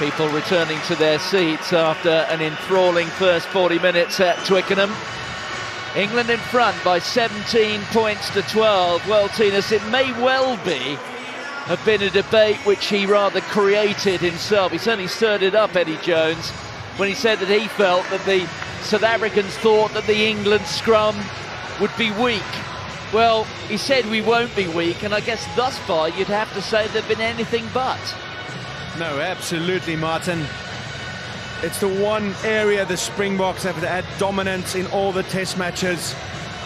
People returning to their seats after an enthralling first 40 minutes at Twickenham. England in front by 17 points to 12. Well, Tinas, it may well have been a debate which he rather created himself. He certainly stirred it up, Eddie Jones, when he said that he felt that the South Africans thought that the England scrum would be weak. Well, he said we won't be weak, and I guess thus far you'd have to say they've been anything but. No, absolutely, Martin. It's the one area the Springboks have had dominance in all the test matches,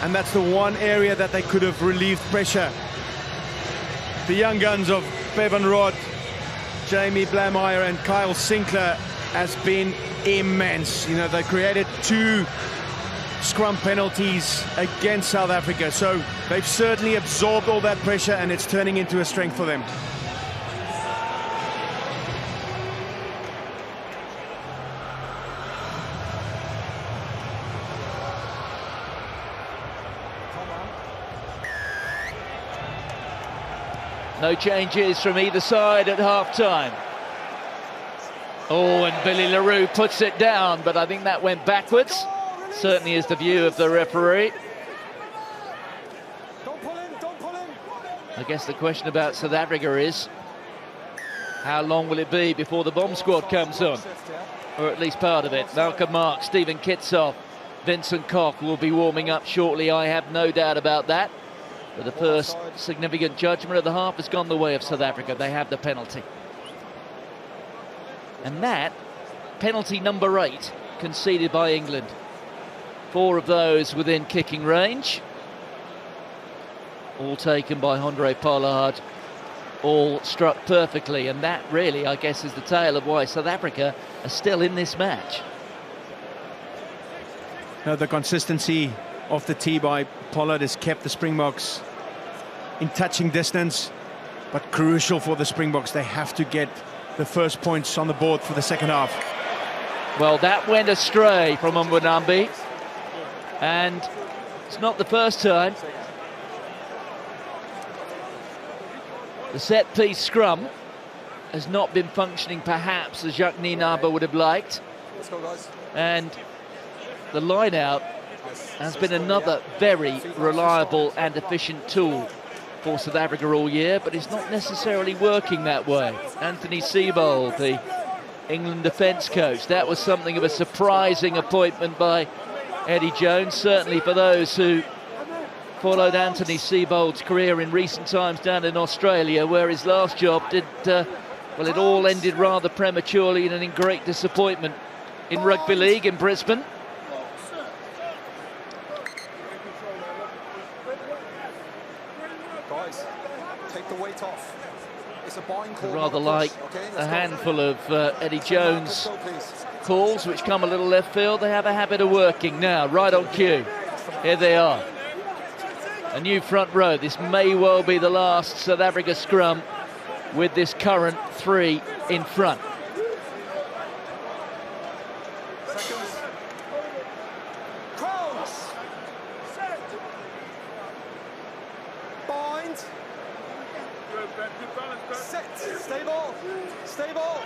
and that's the one area that they could have relieved pressure. The young guns of Bevan Rodd, Jamie Blameyer and Kyle Sinclair has been immense. You know, they created 2 scrum penalties against South Africa, so they've certainly absorbed all that pressure, and it's turning into a strength for them. No changes from either side at half-time. Oh, and Billy LaRue puts it down, but I think that went backwards. Certainly is the view of the referee. I guess the question about South Africa is, how long will it be before the bomb squad comes on? Or at least part of it. Malcolm Marx, Stephen Kitsoff, Vincent Koch will be warming up shortly, I have no doubt about that. But the first significant judgment of the half has gone the way of South Africa. They have the penalty. And that, penalty number 8, conceded by England. 4 of those within kicking range. All taken by Andre Pollard. All struck perfectly. And that really, I guess, is the tale of why South Africa are still in this match. Now, the consistency of the tee by Pollard has kept the Springboks in touching distance, but crucial for the Springboks. They have to get the first points on the board for the second half. Well, that went astray from Mbonambi, and it's not the first time. The set-piece scrum has not been functioning perhaps as Jacques Nienaber would have liked. Let's go, guys. And the line-out has been another very reliable and efficient tool for South Africa all year, but it's not necessarily working that way. Anthony Seibold, the England defence coach, that was something of a surprising appointment by Eddie Jones, certainly for those who followed Anthony Seibold's career in recent times down in Australia, where his last job did, well, it all ended rather prematurely and in great disappointment in rugby league in Brisbane. Guys, take the weight off. It's a buying call. Rather like a handful of Eddie Jones calls, which come a little left field. They have a habit of working now, right on cue. Here they are. A new front row. This may well be the last South Africa scrum with this current 3 in front. Bind. Set. Stable. Stable.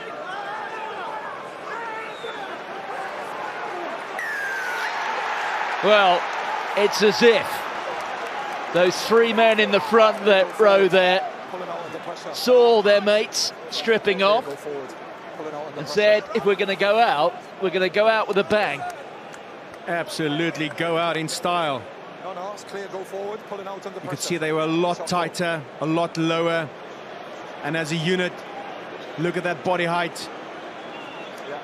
Well, it's as if those 3 men in the front row there saw their mates stripping off and said, if we're going to go out, we're going to go out with a bang. Absolutely, go out in style. No, it's clear, go forward, pulling out under pressure. You could see they were a lot tighter, a lot lower. And as a unit, look at that body height. Yeah.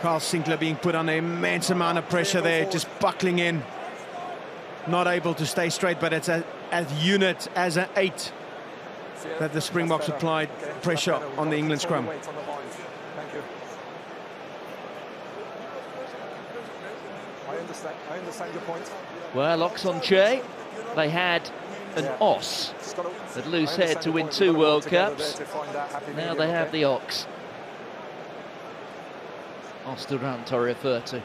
Kyle Sinclair being put under an immense amount of pressure there, just buckling in. Not able to stay straight, but it's a unit, as an 8, that the Springboks applied pressure on the England scrum. Thank you. I understand your point. Well, Oxon Che, they had an Os, that loose head to win 2 World Cups. Now they have the Ox. Os Durant, I refer to.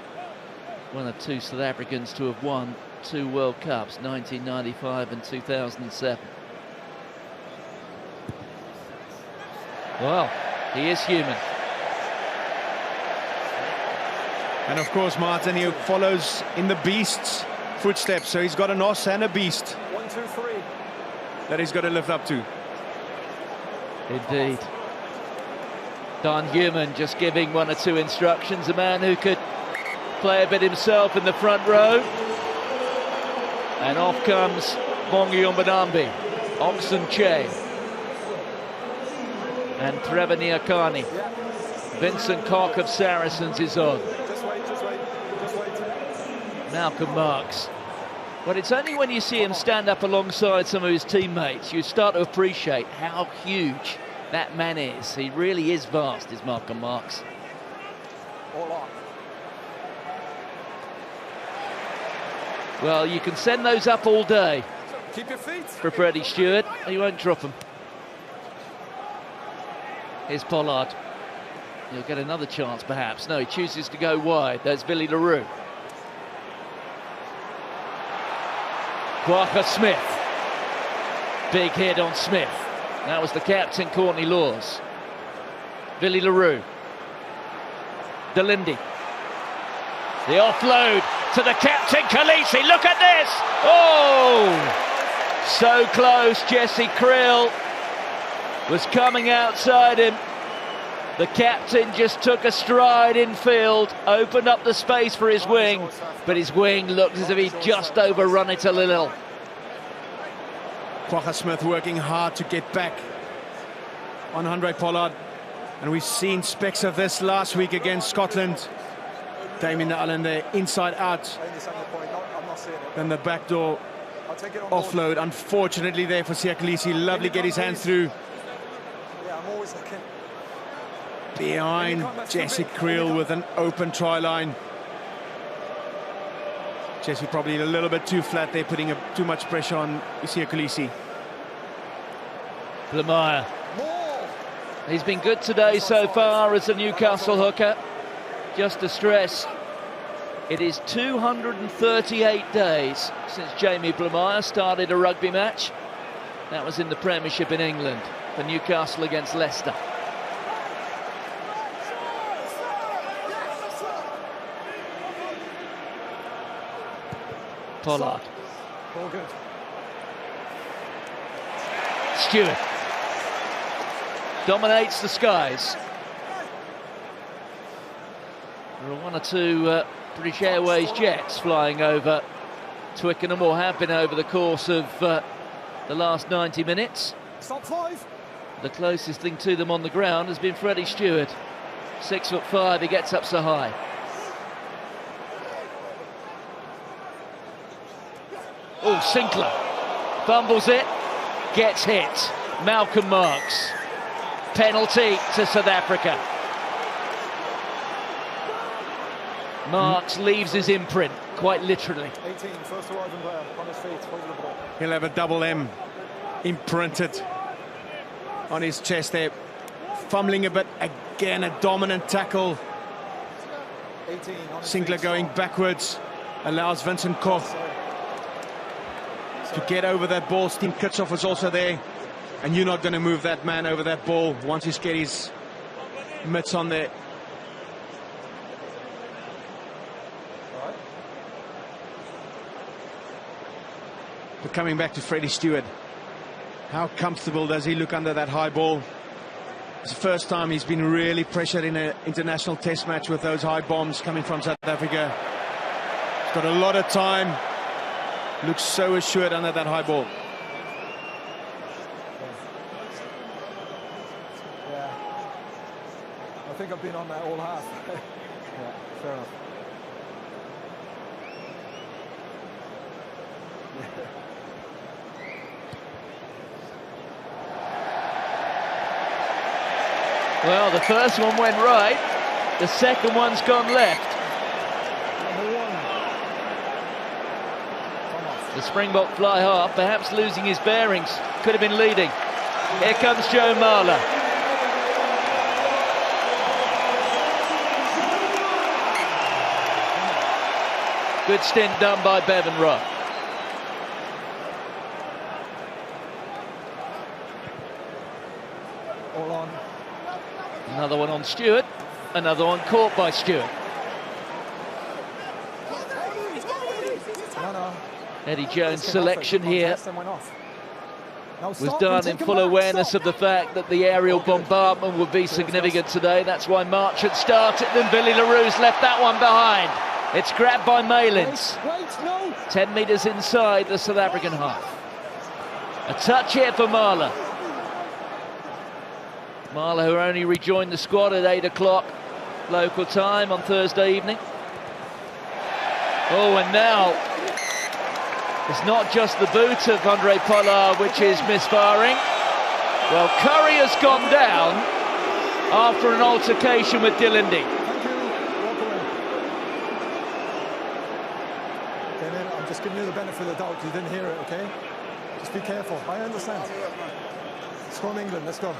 One of 2 South Africans to have won 2 World Cups, 1995 and 2007. Well, he is human. And of course, Martin, he follows in the beast's footsteps, so he's got an os and a beast 1, 2, 3. that he's got to live up to. Indeed. Don Human just giving 1 or 2 instructions, a man who could play a bit himself in the front row. And off comes Bongi Umbanambi, Oxen Che, and Trevor Niakani. Vincent Koch of Saracens is on. Just wait, just wait, just wait. Malcolm Marks. But it's only when you see him stand up alongside some of his teammates you start to appreciate how huge that man is. He really is vast, is Malcolm Marks. All on. Well, you can send those up all day. Keep your feet. For Freddie Stewart, he won't drop them. Here's Pollard. He'll get another chance, perhaps. No, he chooses to go wide. There's Billy LaRue. Quaker Smith. Big hit on Smith. That was the captain, Courtney Laws. Billy LaRue. Delindy. The offload to the captain, Khaleesi. Look at this! Oh! So close. Jesse Krill was coming outside him. The captain just took a stride infield, opened up the space for his wing, but his wing looked as if he'd just overrun it a little. Quaker Smith working hard to get back on Handré Pollard, and we've seen specks of this last week against Scotland. Damien Allen there, inside out, then the backdoor offload. Unfortunately there for Siya Kolisi. Lovely get his hands through. Yeah, I'm always looking. Behind Jesse Krill with an open try line. Jesse probably a little bit too flat there, putting too much pressure on Siya Kolisi. Blamire. He's been good today so far as a Newcastle hooker. Just to stress, it is 238 days since Jamie Blamire started a rugby match. That was in the Premiership in England for Newcastle against Leicester. Pollard. All good. Stewart dominates the skies. There are 1 or 2 British Airways jets flying over Twickenham, or have been over the course of the last 90 minutes. Stop 5. The closest thing to them on the ground has been Freddie Stewart. 6'5", he gets up so high. Oh, Sinclair fumbles it, gets hit. Malcolm Marks. Penalty to South Africa. Marks leaves his imprint, quite literally. 18, first arriving player, on his feet, holding the ball. He'll have a double M imprinted on his chest there. Fumbling a bit, again a dominant tackle. 18, Sinclair going backwards, allows Vincent Koch to get over that ball. Steve Kitshoff was also there, and you're not going to move that man over that ball once he's get his mitts on there. But coming back to Freddie Stewart, how comfortable does he look under that high ball? It's the first time he's been really pressured in an international test match with those high bombs coming from South Africa. He's got a lot of time. Looks so assured under that high ball. Yeah. I think I've been on that all half. Yeah, fair enough. Well, the first one went right, the second one's gone left. The Springbok fly half, perhaps losing his bearings, could have been leading. Here comes Joe Marler. Good stint done by Bevan Rowe. All on. Another one on Stewart, another one caught by Stewart. No. Eddie Jones' selection here was stop, done in take full him back, awareness stop. of the fact that the aerial bombardment would be significant today. That's why March had started and Billy LaRue's left that one behind. It's grabbed by Malins. 10 metres inside the South African half. A touch here for Marler. Marler, who only rejoined the squad at 8 o'clock local time on Thursday evening. Oh, and now it's not just the boot of Andre Pollard which is misfiring. Well, Curry has gone down after an altercation with Dillindy. I'm just giving you the benefit of the doubt. You didn't hear it, okay? Just be careful. I understand. Scrum England, let's go.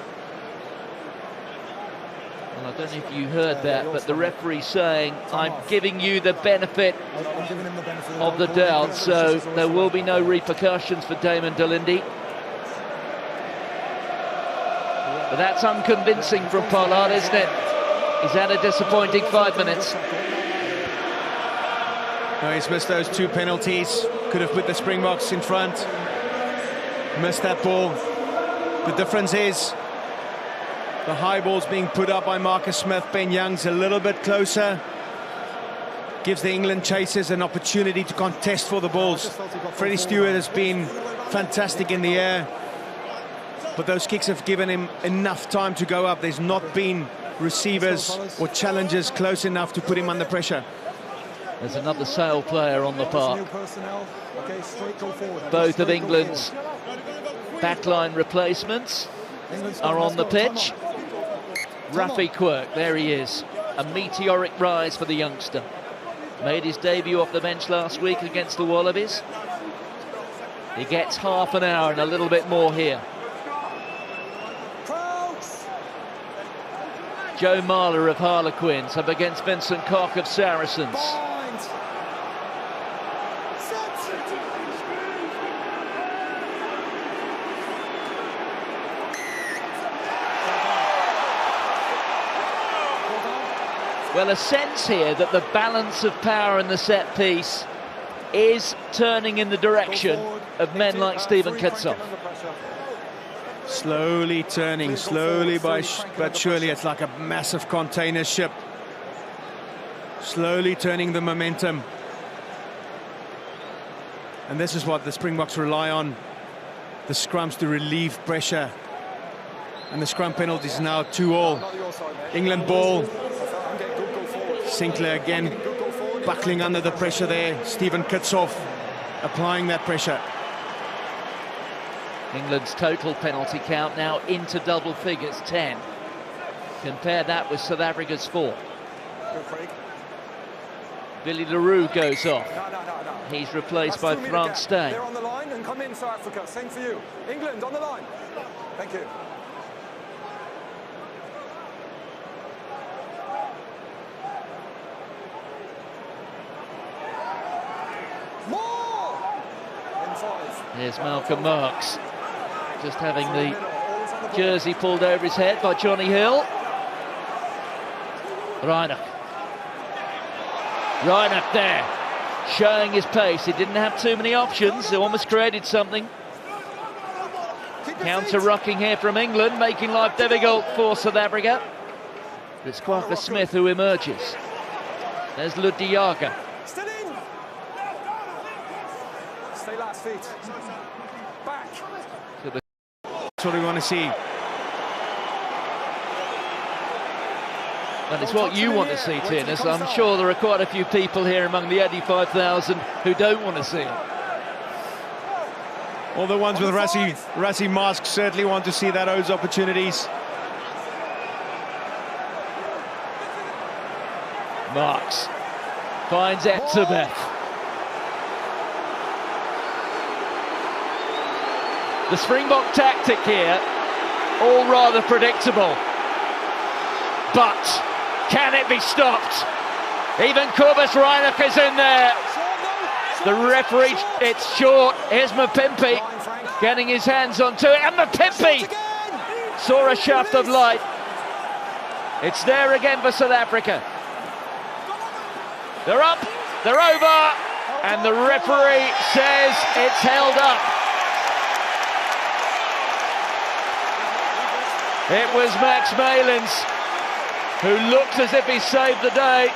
Well, I don't know if you heard that, but the referee's saying, I'm giving you the benefit of the doubt, so there will be no repercussions for Damon Dillindy. But that's unconvincing from Pollard, isn't it? He's had a disappointing 5 minutes. No, he's missed those 2 penalties. Could have put the Springboks in front. Missed that ball. The difference is the high ball's being put up by Marcus Smith. Ben Young's a little bit closer. Gives the England chasers an opportunity to contest for the balls. Freddie Stewart has been fantastic in the air, but those kicks have given him enough time to go up. There's not been receivers or challengers close enough to put him under pressure. There's another Sale player on the park. Both of England's backline replacements are on the pitch. Rafi Quirk, there he is. A meteoric rise for the youngster. Made his debut off the bench last week against the Wallabies. He gets half an hour and a little bit more here. Joe Marler of Harlequins up against Vincent Koch of Saracens. Well, a sense here that the balance of power in the set piece is turning in the direction of men like Steven Kitshoff. Slowly turning, slowly but surely. It's like a massive container ship. Slowly turning the momentum. And this is what the Springboks rely on. The scrums to relieve pressure. And the scrum penalty is now 2-all. England ball. Sinclair again buckling under the pressure there. Steven Kitshoff applying that pressure. England's total penalty count now into double figures, 10. Compare that with South Africa's 4. Billy LaRue goes off. He's replaced by Frans Steyn. They're on the line and come in, South Africa. Same for you. England on the line. Thank you. Here's Malcolm Marx, just having the jersey pulled over his head by Johnny Hill. Reinach there, showing his pace. He didn't have too many options. He almost created something. Counter-rucking here from England, making life difficult for South Africa. But it's Kwagga Smith who emerges. There's Ludiaga. Stay last feet. Back. That's what we want to see. And it's what you want to see, Tiernus. I'm sure there are quite a few people here among the 85,000 who don't want to see it. All the ones with Rassie masks certainly want to see those opportunities. Marx finds Etzebeth. The Springbok tactic here, all rather predictable. But can it be stopped? Even Cobus Reinach is in there. The referee, it's short. Here's Mapimpi getting his hands onto it. And Mapimpi saw a shaft of light. It's there again for South Africa. They're up, they're over. and the referee says it's held up. It was Max Malins who looked as if he saved the day.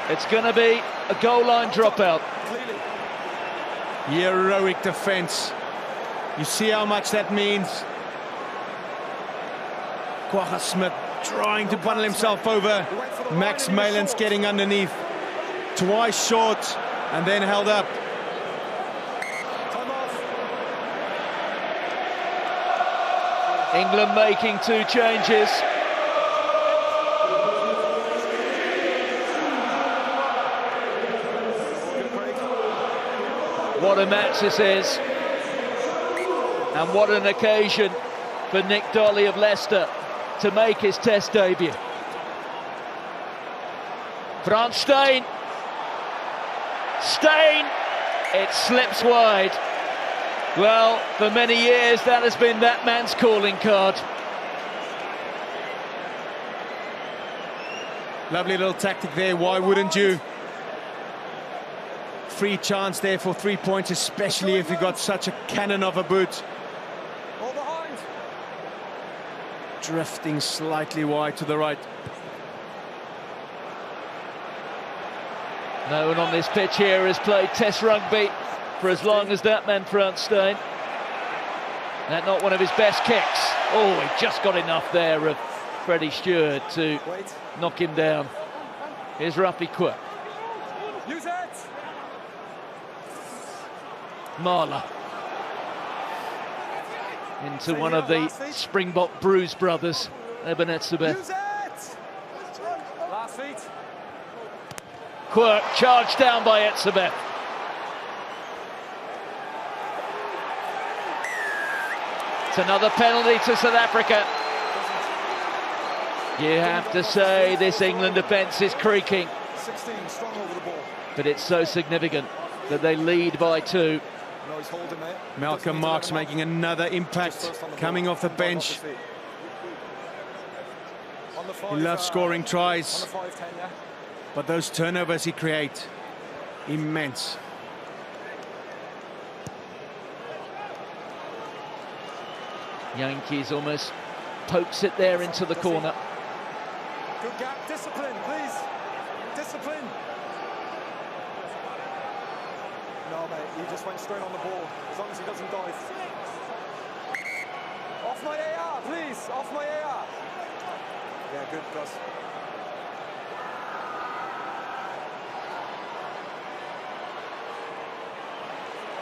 It's going to be a goal line dropout. Heroic defence. You see how much that means. Kwagga Smith trying to bundle himself over. Max Malins getting underneath. Twice short and then held up. England making 2 changes. What a match this is, and what an occasion for Nick Dolly of Leicester to make his Test debut. Frans Steyn, it slips wide. Well, for many years that has been that man's calling card. Lovely little tactic there, why wouldn't you? Free chance there for 3 points, especially if you've got such a cannon of a boot. All behind. Drifting slightly wide to the right. No one on this pitch here has played Test rugby for as long as that man, Frans Steyn. That's not one of his best kicks. Oh, he just got enough there of Freddie Stewart to knock him down. Here's Rafi Quirk. Use it. Marler into one of the Springbok Bruise brothers, Eben Etzebeth. Use it. Last feet. Quirk charged down by Etzebeth. It's another penalty to South Africa. You have to say this England defence is creaking. 16 strong over the ball. But it's so significant that they lead by 2. No, he's holding it. Malcolm Marx making another impact, coming off the bench. He loves scoring tries, but those turnovers he creates, immense. Yankees almost pokes it there into the corner. Good gap, discipline, please. Discipline. No, mate, he just went straight on the ball, as long as he doesn't dive. Off my AR, please, off my AR. Yeah, good, Gus.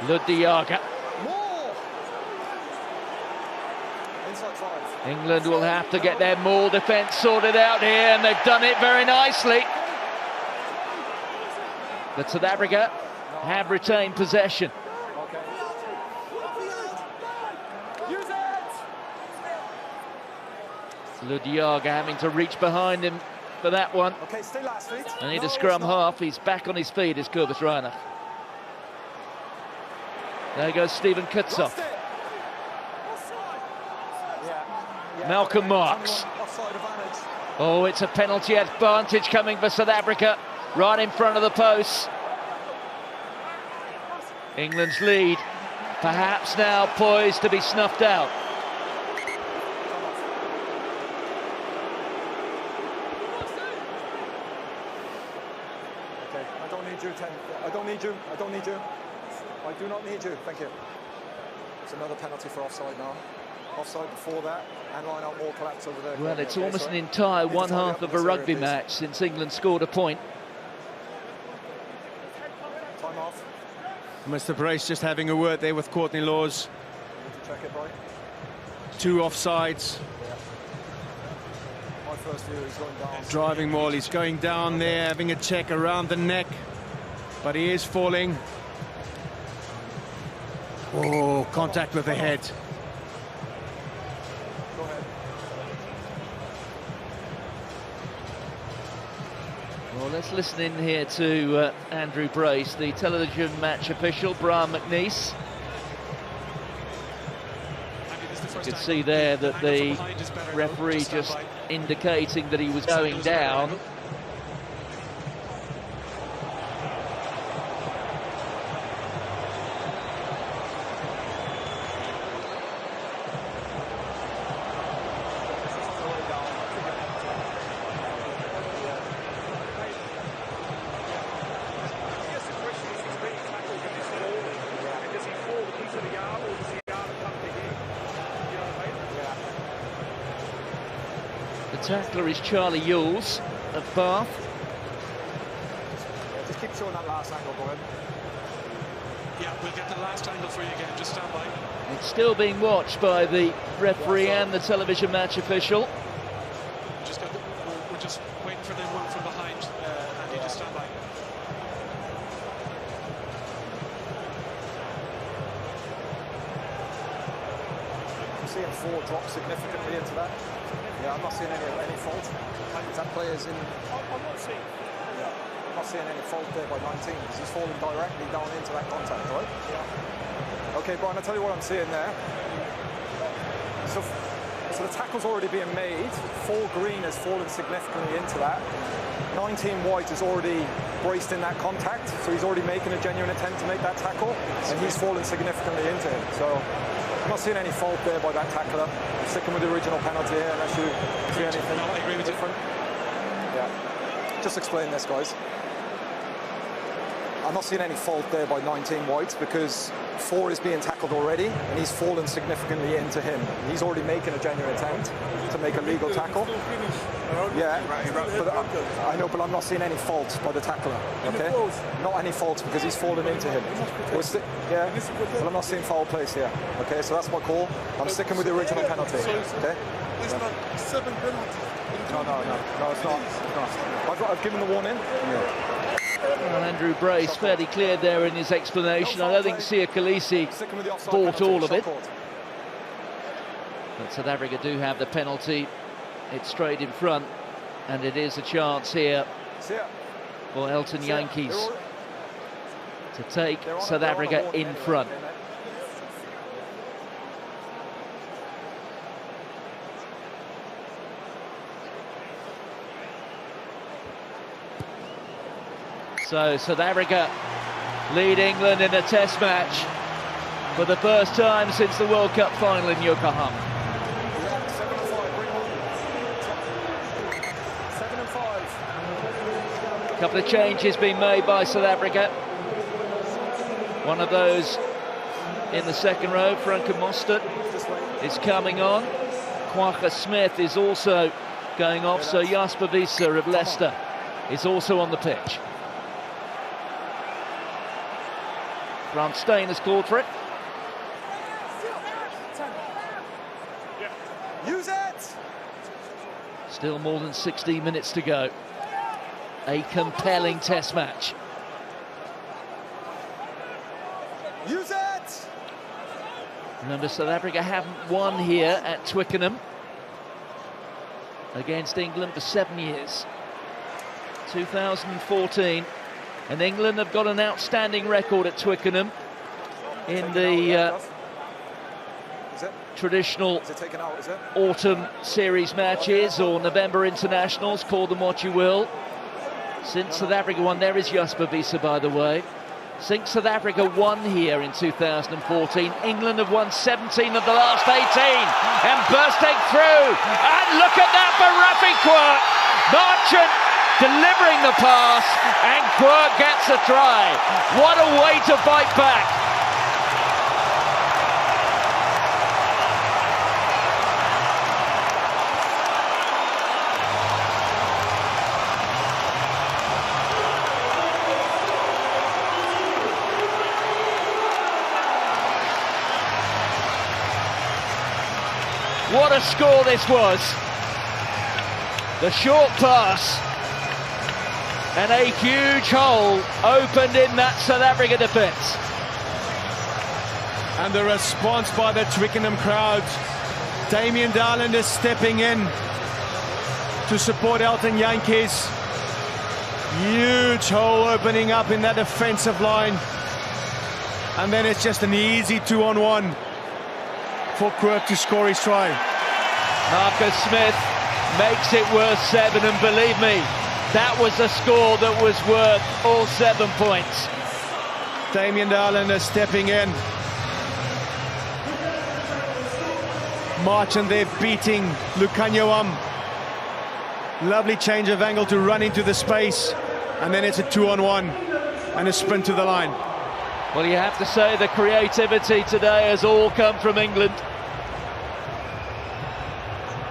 Ludiaga. More! Inside 5. England will have to get their maul defence sorted out here, and they've done it very nicely. But South Africa have retained possession. Okay. Use it! Ludiaga having to reach behind him for that one. Okay, stay last feet. I need a scrum half. He's back on his feet, is Kobus Reinach. There goes Stephen Kutsoff. Malcolm Marx. Oh, it's a penalty advantage coming for South Africa, right in front of the post. England's lead, perhaps now poised to be snuffed out. Okay, I don't need you, 10. I don't need you. I don't need you. I do not need you. Thank you. It's another penalty for offside now. Offside before that, and line up more collapse over there. Well, it's almost an entire one half of a rugby match since England scored a point. Time off. Mr. Brace just having a word there with Courtney Laws. Need to check it, boy. 2 offsides. My first view, he's going down. Driving maul, he's going down there, having a check around the neck, but he is falling. Oh, contact with the head. Go ahead. Well, let's listen in here to Andrew Brace, the television match official, Brian McNeice. You can see there that the referee just indicating that he was going down. tackler is Charlie Ewells of Bath. Yeah, just keep showing that last angle, Brian. Yeah, we'll get the last angle for you again. Just stand by. It's still being watched by the referee and the television match official. We're just waiting for the one from behind. Andy, just stand by. I'm seeing 4 drop significantly into that. Yeah, I'm not seeing any fault. That player's in. I'm not seeing. Yeah, I'm not seeing any fault there by 19 because he's falling directly down into that contact, right? Yeah. Okay, Brian, I'll tell you what I'm seeing there. So the tackle's already being made. 4 green has fallen significantly into that. 19 white is already braced in that contact, so he's already making a genuine attempt to make that tackle, and he's fallen significantly into it. So I'm not seeing any fault there by that tackler. I'm sticking with the original penalty here unless you see anything different. Yeah. Just explain this, guys. I'm not seeing any fault there by 19 whites because 4 is being tackled already and he's fallen significantly into him. He's already making a genuine attempt to make a legal tackle. Yeah, but I know, but I'm not seeing any fault by the tackler, okay? Not any faults because he's fallen into him. Yeah, but I'm not seeing foul place here, okay? So that's my call. I'm sticking with the original penalty, okay? It's not 7 penalties. No, it's not. I've given the warning. Yeah. Well, Andrew Brace fairly clear there in his explanation. I don't think Sia Khaleesi thought all of it. But South Africa do have the penalty. It's straight in front, and it is a chance here for Elton Jantjies to take South Africa in front. So South Africa lead England in a test match for the first time since the World Cup final in Yokohama. 7-5. A couple of changes being made by South Africa. One of those in the second row, Franke Mostert, is coming on. Kwagga Smith is also going off, so Jasper Wiese of Leicester is also on the pitch. Grant Steyn has called for it. Use it! Still more than 16 minutes to go. A compelling test match. Use it! Remember, South Africa haven't won here at Twickenham against England for 7 years. 2014. And England have got an outstanding record at Twickenham in the traditional autumn series matches or November internationals, call them what you will. Since South Africa won, there is Jasper Wiese, by the way. Since South Africa won here in 2014, England have won 17 of the last 18 and bursting through. And look at that for Raffi Quirk. Marchant delivering the pass, and Quirk gets a try. What a way to fight back. What a score this was. The short pass. And a huge hole opened in that South Africa defence. And the response by the Twickenham crowd. Damian Darland is stepping in to support Elton Jantjies. Huge hole opening up in that defensive line. And then it's just an easy 2-on-1 for Quirk to score his try. Marcus Smith makes it worth 7, and believe me, that was a score that was worth all 7 points. Damian Darland is stepping in. Marchant there beating Lukhanyo. Lovely change of angle to run into the space. And then it's a 2-on-1 and a sprint to the line. Well, you have to say the creativity today has all come from England.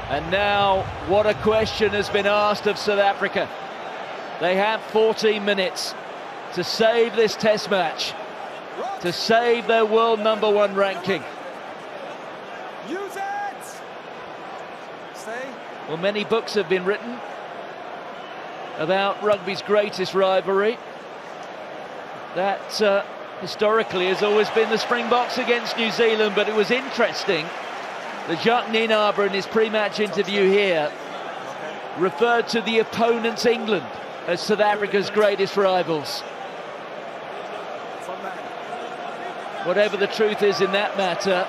And now, what a question has been asked of South Africa. They have 14 minutes to save this test match, to save their world #1 ranking. Use it! Stay. Well, many books have been written about rugby's greatest rivalry. That historically has always been the Springboks against New Zealand, but it was interesting that Jacques Nienaber in his pre-match interview here referred to the opponents England as South Africa's greatest rivals. Whatever the truth is in that matter,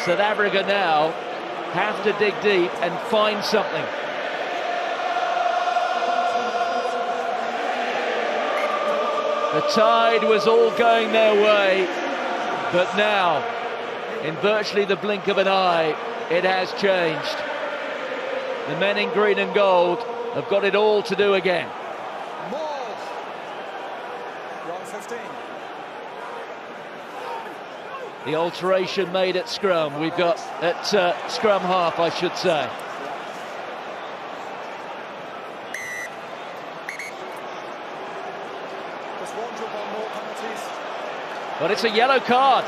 South Africa now have to dig deep and find something. The tide was all going their way, but now, in virtually the blink of an eye, it has changed. The men in green and gold have got it all to do again. Round 15. The alteration made at scrum. We've got at scrum half, I should say. Just one job on more penalties. But it's a yellow card.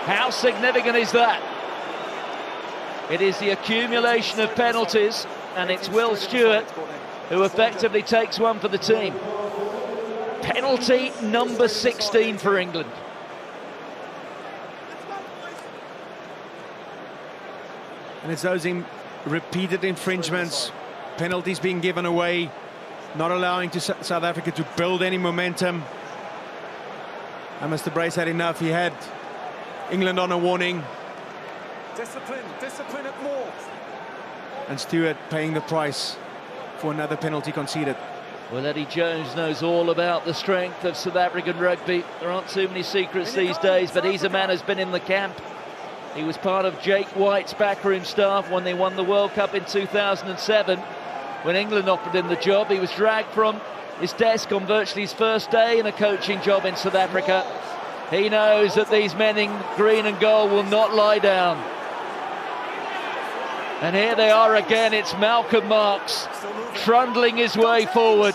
How significant is that? It is the accumulation of penalties, and it's Will Stewart who effectively takes one for the team. Penalty number 16 for England. And it's those repeated infringements, penalties being given away, not allowing South Africa to build any momentum. And Mr. Brace had enough. He had England on a warning. Discipline at more. And Stewart paying the price for another penalty conceded. Well, Eddie Jones knows all about the strength of South African rugby. There aren't too many secrets these days, but he's a man who's been in the camp. He was part of Jake White's backroom staff when they won the World Cup in 2007. When England offered him the job, he was dragged from his desk on virtually his first day in a coaching job in South Africa. He knows that these men in green and gold will not lie down. And here they are again. It's Malcolm Marx trundling his way forward.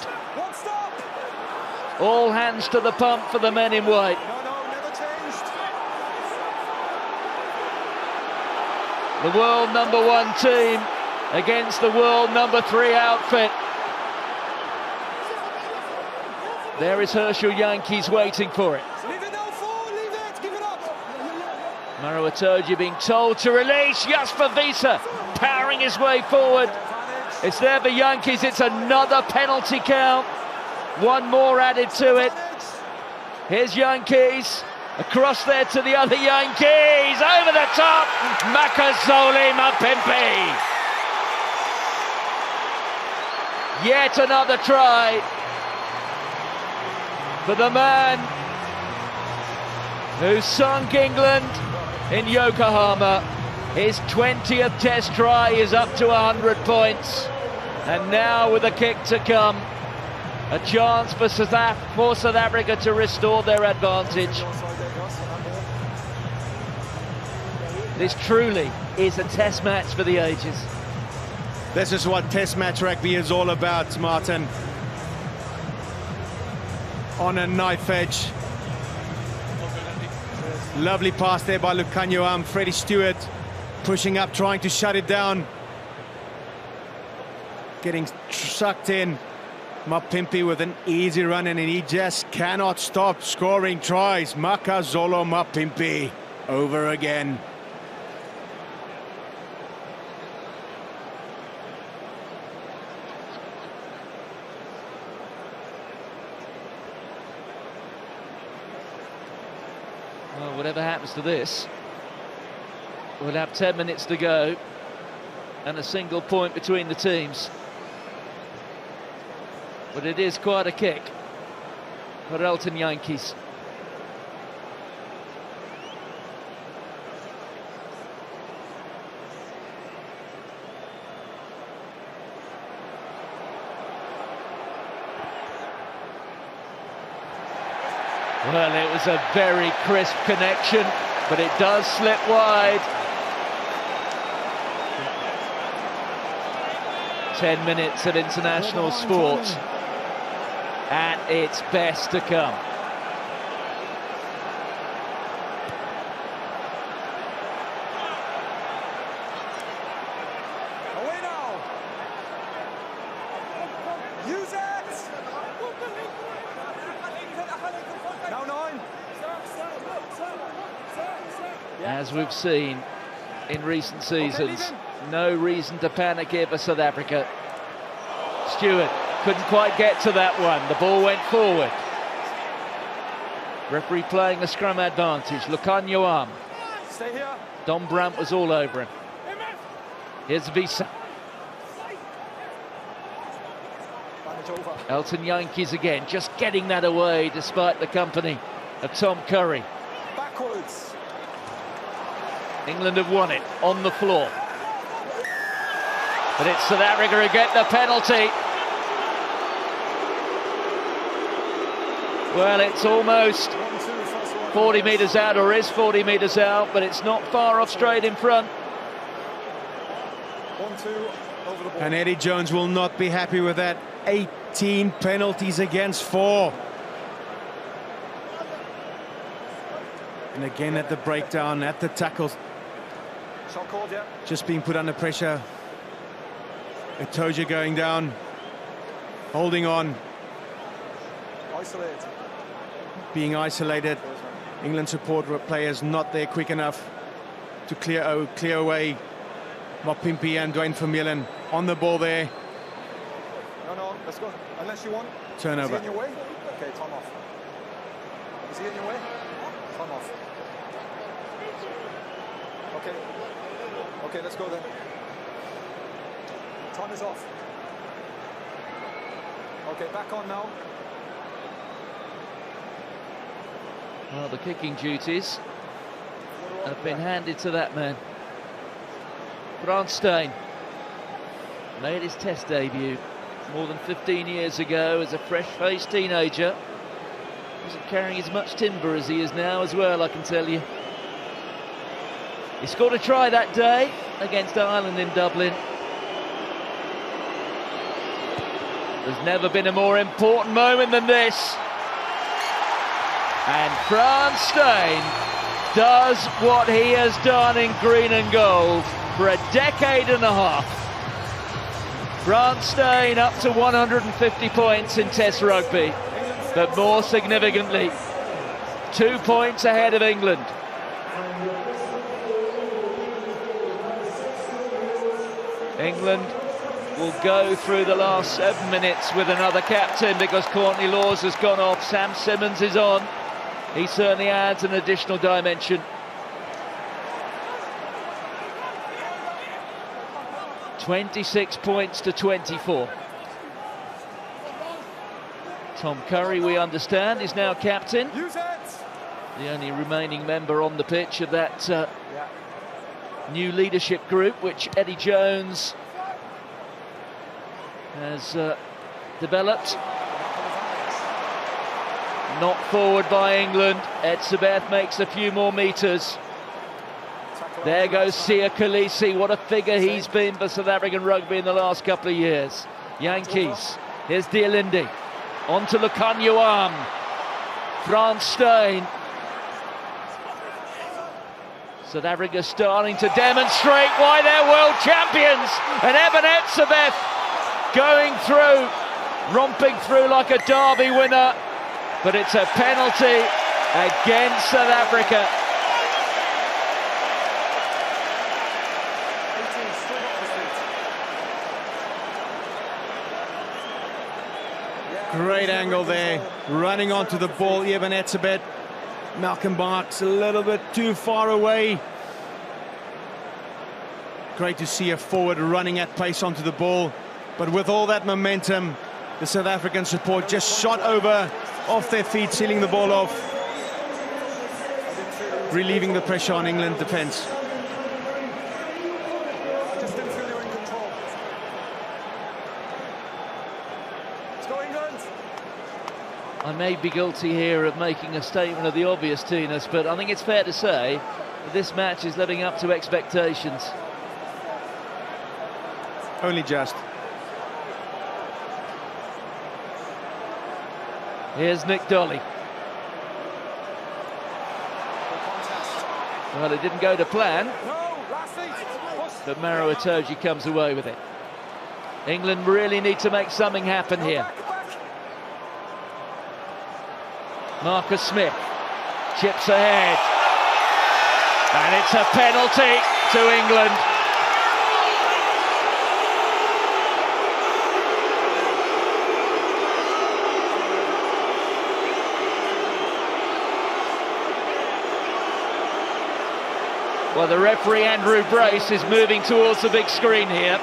All hands to the pump for the men in white. The world #1 team against the world #3 outfit. There is Herschel Jantjies waiting for it. Maro Itoje being told to release. Jasper Wiese powering his way forward. It's there for Jantjies. It's another penalty count. One more added to it. Here's Jantjies. Across there to the other Jantjies. Over the top. Makazole Mapimpi. Yet another try for the man who sunk England in Yokohama. His 20th test try is up to 100 points. And now with a kick to come, a chance for South Africa to restore their advantage. This truly is a test match for the ages. This is what test match rugby is all about, Martin. On a knife edge. Lovely pass there by Lukhanyo. Freddie Stewart pushing up, trying to shut it down. Getting sucked in. Mapimpi with an easy run, and he just cannot stop scoring tries. Makazole Mapimpi over again. Well, whatever happens to this, we'll have 10 minutes to go and a single point between the teams. But it is quite a kick for Elton Jantjies. Well, it was a very crisp connection. but it does slip wide. 10 minutes of international sport at its best to come. Away now. Use it. Now 9. As we've seen in recent seasons, no reason to panic here for South Africa. Stewart couldn't quite get to that one. The ball went forward. Referee playing the scrum advantage. Lukhanyo Am. Stay here. Don Brandt was all over him. Here's Visa. Elton Yankees again, just getting that away despite the company of Tom Curry. Backwards. England have won it on the floor. But it's South Africa who get the penalty. Well, it's almost 40 metres out, or is 40 metres out, but it's not far off straight in front. 1-2 over the ball. And Eddie Jones will not be happy with that. 18 penalties against 4. And again at the breakdown, at the tackles. Shot called, yeah. Just being put under pressure. Itoje going down. Holding on. Isolated. Being isolated. England support players not there quick enough to clear away. Mapimpi and Dwayne Vermeulen on the ball there. No, let's go. Unless you want. Turnover. Is he in your way? Okay, time off. Is he in your way? Time off. Okay, let's go then. Time is off. Okay, back on now. Well, the kicking duties have been handed to that man. Grant Steyn made his Test debut more than 15 years ago as a fresh-faced teenager. Wasn't carrying as much timber as he is now as well, I can tell you. He scored a try that day against Ireland in Dublin. There's never been a more important moment than this. And Frans Steyn does what he has done in green and gold for a decade and a half. Frans Steyn up to 150 points in Test rugby, but more significantly, 2 points ahead of England. England will go through the last 7 minutes with another captain because Courtney Lawes has gone off. Sam Simmons is on. He certainly adds an additional dimension. 26 points to 24. Tom Curry, we understand, is now captain. The only remaining member on the pitch of that new leadership group, which Eddie Jones has developed. Knocked forward by England. Etzebeth makes a few more metres. There goes Sia Khaleesi. What a figure he's been for South African rugby in the last couple of years. Yankees. Here's Dialindi. On to Lukhanyo Am. Frans Steyn. South Africa starting to demonstrate why they're world champions. And Eben Etzebeth going through, romping through like a derby winner. But it's a penalty against South Africa. Great angle there, running onto the ball, Eben Etzebeth. Malcolm Barks a little bit too far away. Great to see a forward running at pace onto the ball, but with all that momentum, the South African support just shot over off their feet, sealing the ball off, relieving the pressure on England defence. Just didn't feel they were in control. Let's go, England. I may be guilty here of making a statement of the obvious, Tinas, but I think it's fair to say that this match is living up to expectations. Only just. Here's Nick Dolly. Well, it didn't go to plan, but Maro Itoje comes away with it. England really need to make something happen here. Marcus Smith chips ahead, and it's a penalty to England. Well, the referee, Andrew Brace, is moving towards the big screen here.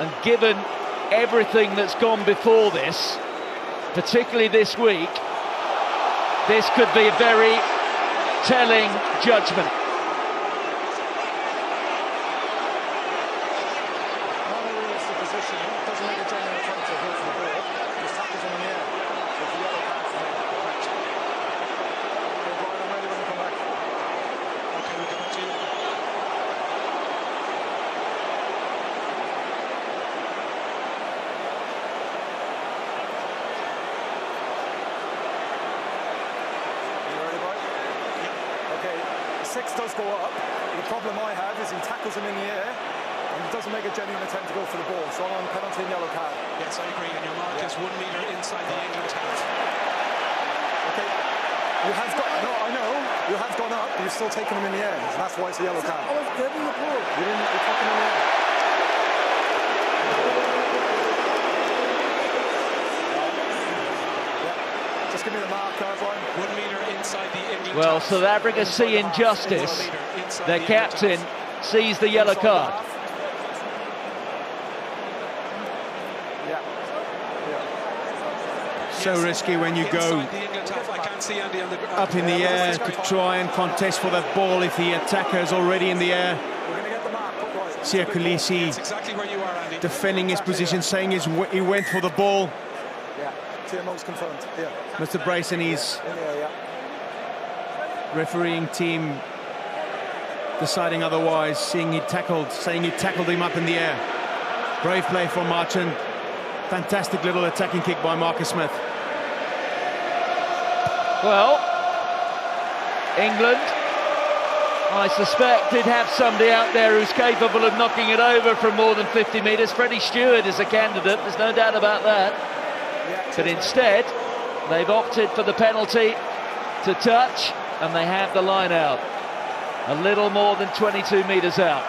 And given everything that's gone before this, particularly this week, this could be a very telling judgment. Six does go up. The problem I have is he tackles him in the air and he doesn't make a genuine attempt to go for the ball. So I'm on penalty and yellow card. Yes, I agree. And your mark is 1 metre inside the England half. Okay. You have got, no, I know. You have gone up, but you've still taken him in the air. And that's why it's a yellow card. I was getting the ball. You didn't, you took him in the air. Just give me the mark, Brian. 1 metre inside the England. Well, South Africa see injustice. Their captain sees the yellow card. So risky when you go up in the air to try and contest for that ball if the attacker is already in the air. Siya Kolisi defending his position, saying he went for the ball. TMO's confirmed. Yeah. Mr. Brace and his refereeing team deciding otherwise, saying he tackled him up in the air. Brave play from Marchand. Fantastic little attacking kick by Marcus Smith. Well, England, I suspect, did have somebody out there who's capable of knocking it over from more than 50 metres. Freddie Stewart is a candidate, there's no doubt about that. But instead, they've opted for the penalty to touch, and they have the line out. A little more than 22 metres out.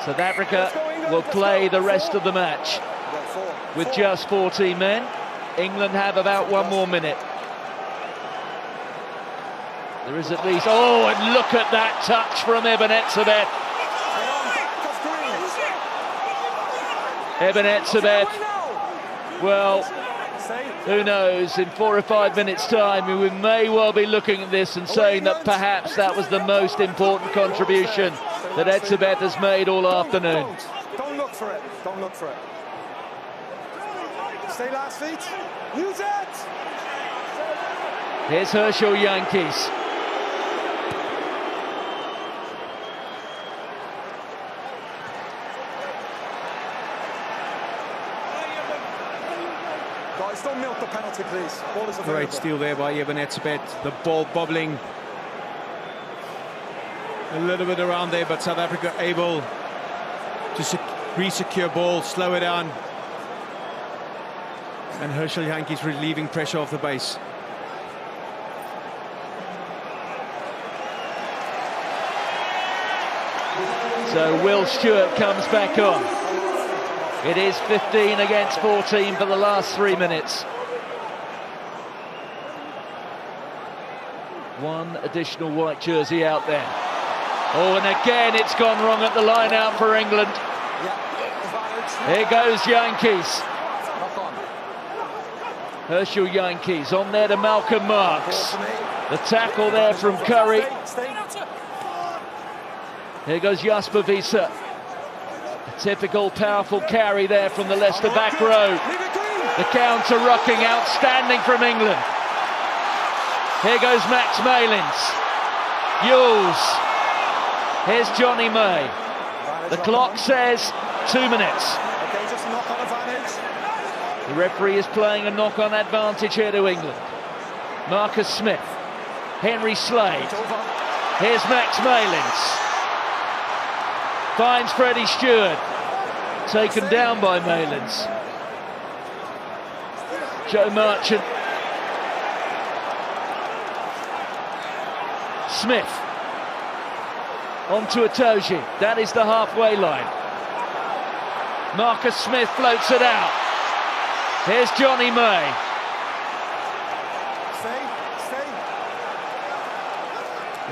South Africa will play the rest of the match with just 14 men. England have about 1 more minute. There is at least... Oh, and look at that touch from Eben Etzebeth. Eben Etzebeth, well, who knows, in 4 or 5 minutes' time, we may well be looking at this and saying that perhaps that was the most important contribution that Etzebeth has made all afternoon. Don't look for it. Don't look for it. Stay last feet. Use it. Here's Herschel Jantjies. Guys, don't milk the penalty, please. Ball is available. Great steal there by Eben Etzebeth. The ball bobbling a little bit around there, but South Africa able to re-secure ball, slow it down. And Herschel Jantjies relieving pressure off the base. So Will Stewart comes back on. It is 15 against 14 for the last 3 minutes. One additional white jersey out there. Oh, and again it's gone wrong at the line out for England. Here goes Jantjies. Herschel Yankees on there to Malcolm Marks. The tackle there from Curry. Here goes Jasper Wiese. A typical powerful carry there from the Leicester back row. The counter-rucking, outstanding from England. Here goes Max Malins. Yules. Here's Johnny May. The clock says 2 minutes. Okay, just a knock-on advantage. The referee is playing a knock-on advantage here to England. Marcus Smith. Henry Slade. Here's Max Malins. Finds Freddie Stewart. Taken down by Malins. Joe Marchant. Smith. On to Itoje. That is the halfway line. Marcus Smith floats it out. Here's Johnny May.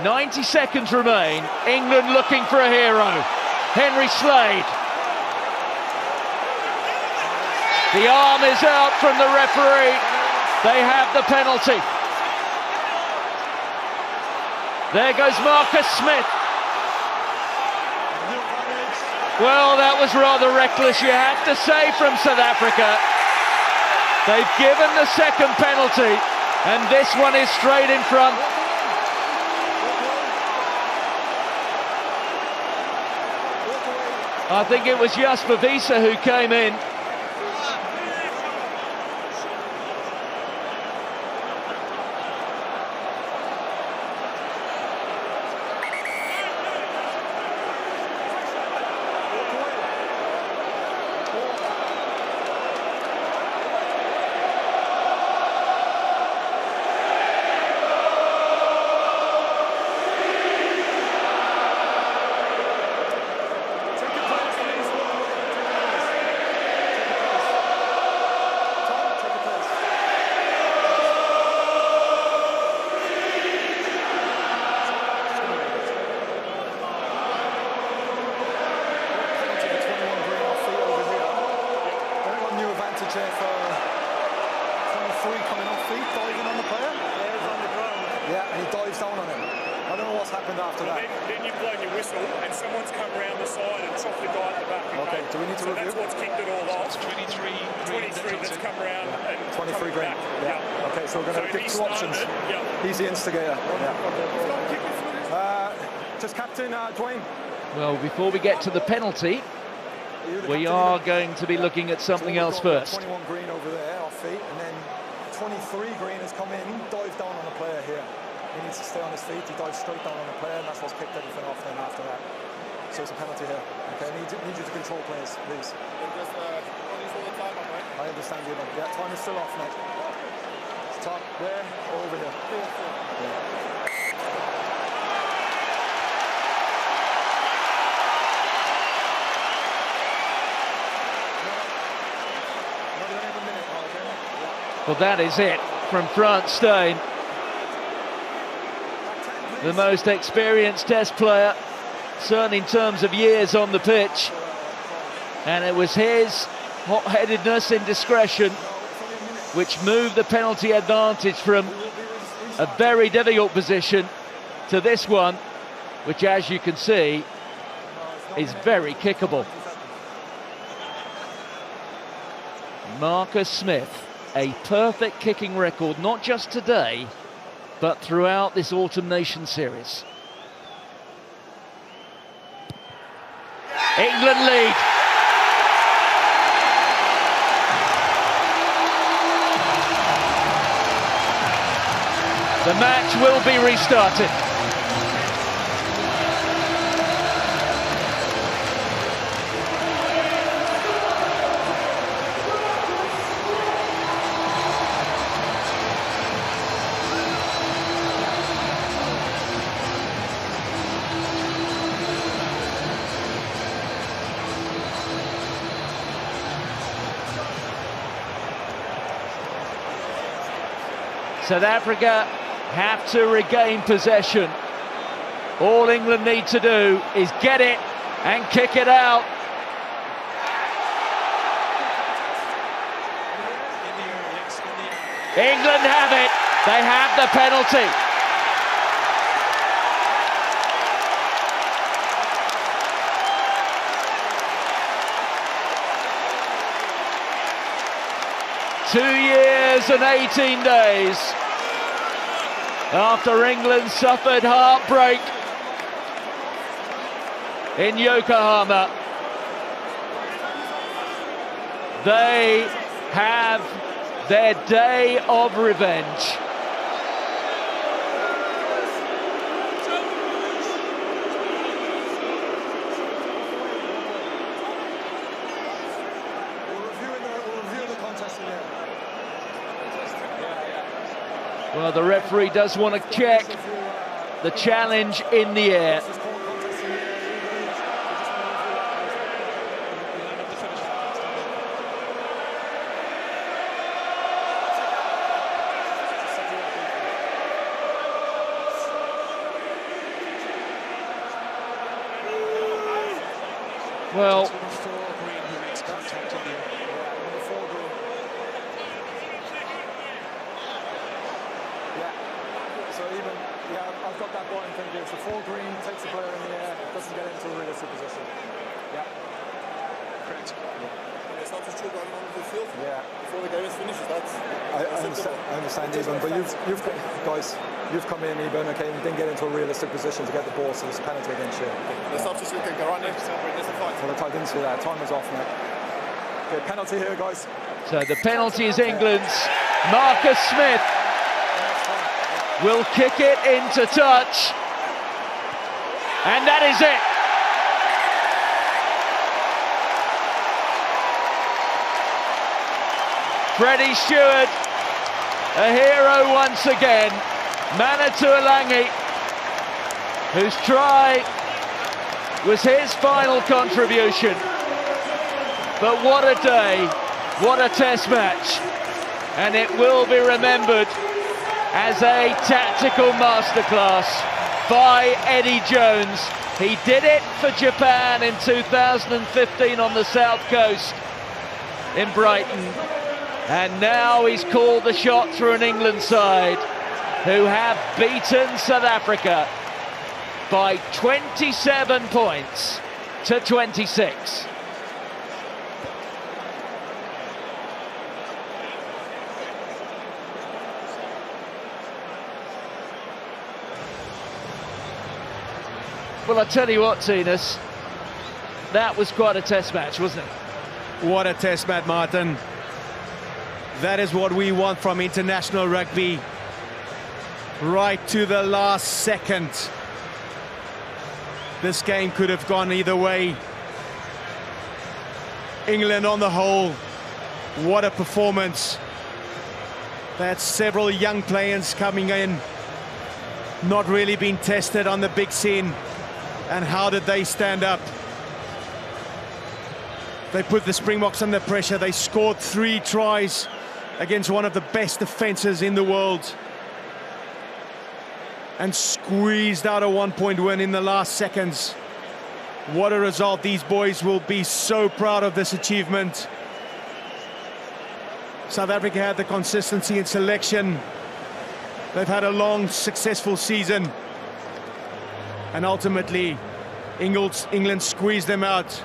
90 seconds remain. England looking for a hero. Henry Slade. The arm is out from the referee. They have the penalty. There goes Marcus Smith. Well, that was rather reckless, you have to say, from South Africa. They've given the second penalty, and this one is straight in front. I think it was Jasper Wiese who came in. Before we get to the penalty, we are going to be looking at something else first. 21 Green over there, off feet, and then 23 Green has come in, dived down on the player here. He needs to stay on his feet, he dives straight down on the player, and that's what's kicked everything off then after that. So it's a penalty here. Okay, I need you to control players, please. I understand you, then. Yeah, time is still off, mate. Top there, over here. Yeah. Well, that is it from Frans Steyn, the most experienced Test player, certainly in terms of years on the pitch. And it was his hot-headedness and discretion which moved the penalty advantage from a very difficult position to this one, which, as you can see, is very kickable. Marcus Smith. A perfect kicking record, not just today, but throughout this Autumn Nations series. England lead. The match will be restarted. South Africa have to regain possession. All England need to do is get it and kick it out. England have it. They have the penalty. Two years and 18 days after England suffered heartbreak in Yokohama, they have their day of revenge. Well, the referee does want to check the challenge in the air. Well, I've got that button thinking it's a full green, takes the player in the air, doesn't get into a realistic position. Yeah. Correct. Yeah. It's not just true going on the field. Yeah. Before the game is finished, that's I understand, Eben, but you've come in, Eben, okay, and didn't get into a realistic position to get the ball, so it's a penalty against you. The substitute can go on there, there's a fight. Well, I didn't see that. Time was off, mate. Okay, penalty here, guys. So the penalty is England's. Marcus Smith will kick it into touch, and that is it. Freddie Steward, a hero once again. Manatu Alangi, whose try was his final contribution. But what a day, what a test match, and it will be remembered as a tactical masterclass by Eddie Jones. He did it for Japan in 2015 on the South Coast in Brighton, and now he's called the shot through an England side who have beaten South Africa by 27 points to 26. Well, I tell you what, Tinas, that was quite a test match, wasn't it? What a test match, Martin. That is what we want from international rugby. Right to the last second. This game could have gone either way. England on the whole, what a performance. They had several young players coming in, not really being tested on the big scene. And how did they stand up? They put the Springboks under pressure. They scored 3 tries against one of the best defenses in the world and squeezed out a 1-point win in the last seconds. What a result. These boys will be so proud of this achievement. South Africa had the consistency in selection. They've had a long, successful season. And ultimately, England squeezed them out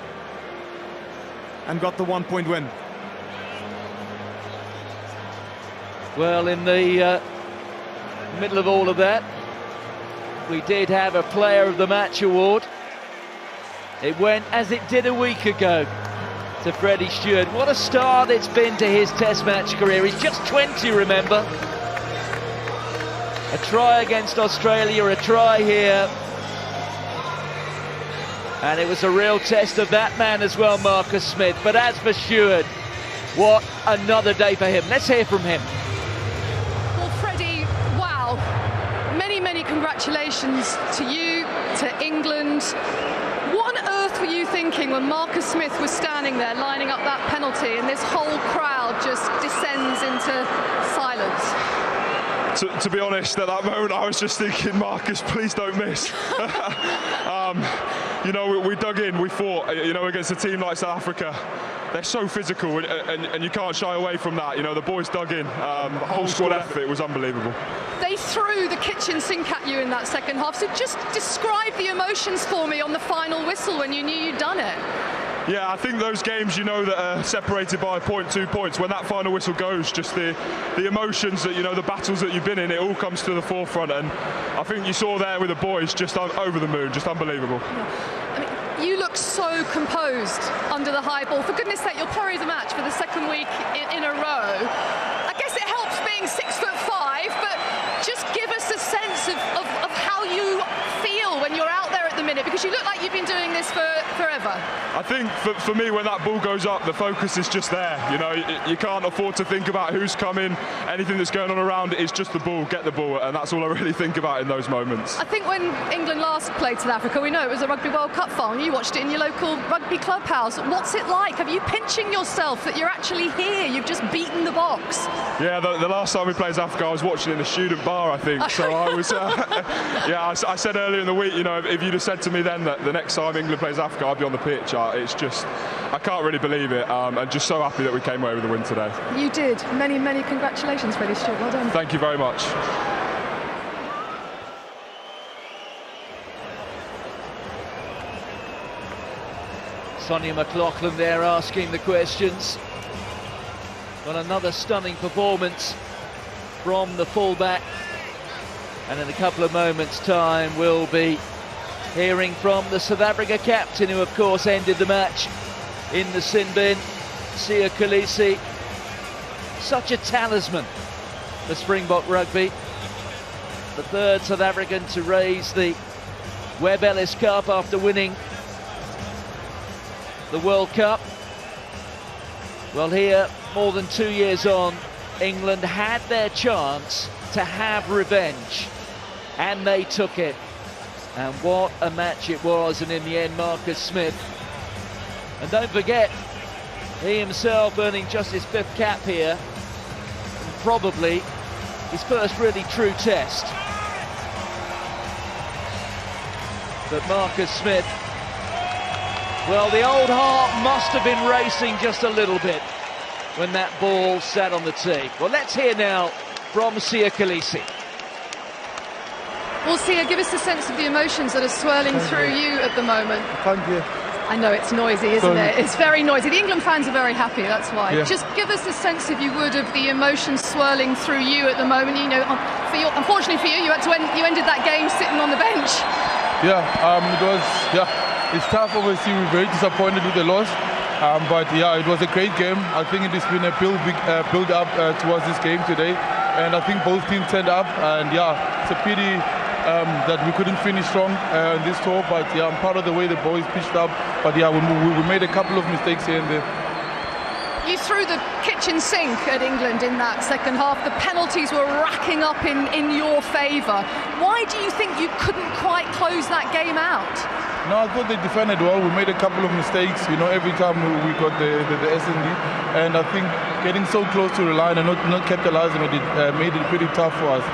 and got the 1-point win. Well, in the middle of all of that, we did have a Player of the Match award. It went, as it did a week ago, to Freddie Steward. What a start it's been to his Test match career. He's just 20, remember. A try against Australia, a try here. And it was a real test of that man as well, Marcus Smith. But as for Steward, what another day for him. Let's hear from him. Well, Freddie, wow. Many congratulations to you, to England. What on earth were you thinking when Marcus Smith was standing there lining up that penalty and this whole crowd just descends into silence? to be honest, at that moment I was just thinking, Marcus, please don't miss. You know, we dug in, we fought, you know, against a team like South Africa. They're so physical, and you can't shy away from that. You know, the boys dug in. Whole squad effort, it was unbelievable. They threw the kitchen sink at you in that second half, so just describe the emotions for me on the final whistle when you knew you'd done it. Yeah, I think those games, you know, that are separated by 0.2 points, when that final whistle goes, just the emotions that, you know, the battles that you've been in, it all comes to the forefront, and I think you saw there with the boys, just over the moon, just unbelievable. I mean, you look so composed under the high ball. For goodness sake, you'll carry the match for the second week in a row. I guess it helps being 6'5", but just give us a sense of how you feel when you're out there at the minute, because you look like you've been doing this for forever. I think for me, when that ball goes up, the focus is just there. You know, you can't afford to think about who's coming, anything that's going on around it. It's just the ball, get the ball, and that's all I really think about in those moments. I think when England last played South Africa, we know it was a Rugby World Cup final. You watched it in your local rugby clubhouse. What's it like? Are you pinching yourself that you're actually here? You've just beaten the box. Yeah, the last time we played South Africa, I was watching it in a student bar, I think. So I was, yeah, I said earlier in the week, you know, if you'd have said to me then that the next time England plays Africa, I'd be on the pitch. It's just, I can't really believe it, and just so happy that we came away with the win today. You did. Many, many congratulations, Freddie Stewart. Well done. Thank you very much. Sonia McLaughlin there asking the questions. Got another stunning performance from the fullback, and in a couple of moments' time we'll be hearing from the South Africa captain, who of course ended the match in the sin bin, Siya Kolisi. Such a talisman for Springbok rugby. The third South African to raise the Webb Ellis Cup after winning the World Cup. Well, here, more than 2 years on, England had their chance to have revenge, and they took it. And what a match it was, and in the end, Marcus Smith. And don't forget, he himself earning just his 5th cap here, and probably his first really true test. But Marcus Smith, well, the old heart must have been racing just a little bit when that ball sat on the tee. Well, let's hear now from Siya Kolisi. Well, Siya, give us a sense of the emotions that are swirling through you at the moment. I know it's noisy, isn't it? It's very noisy. The England fans are very happy, that's why. Yeah. Just give us a sense, if you would, of the emotions swirling through you at the moment. You know, unfortunately for you, you ended that game sitting on the bench. Yeah, it was. Yeah, it's tough. Obviously, we're very disappointed with the loss. But yeah, it was a great game. I think it has been a build up towards this game today, and I think both teams turned up. And yeah, it's a pity that we couldn't finish strong in this tour. But yeah, I'm proud of the way the boys pitched up. But yeah, we made a couple of mistakes here and there. You threw the kitchen sink at England in that second half. The penalties were racking up in your favour. Why do you think you couldn't quite close that game out? No, I thought they defended well. We made a couple of mistakes, you know, every time we got the S&D. And I think getting so close to the line and not capitalising on it made it pretty tough for us.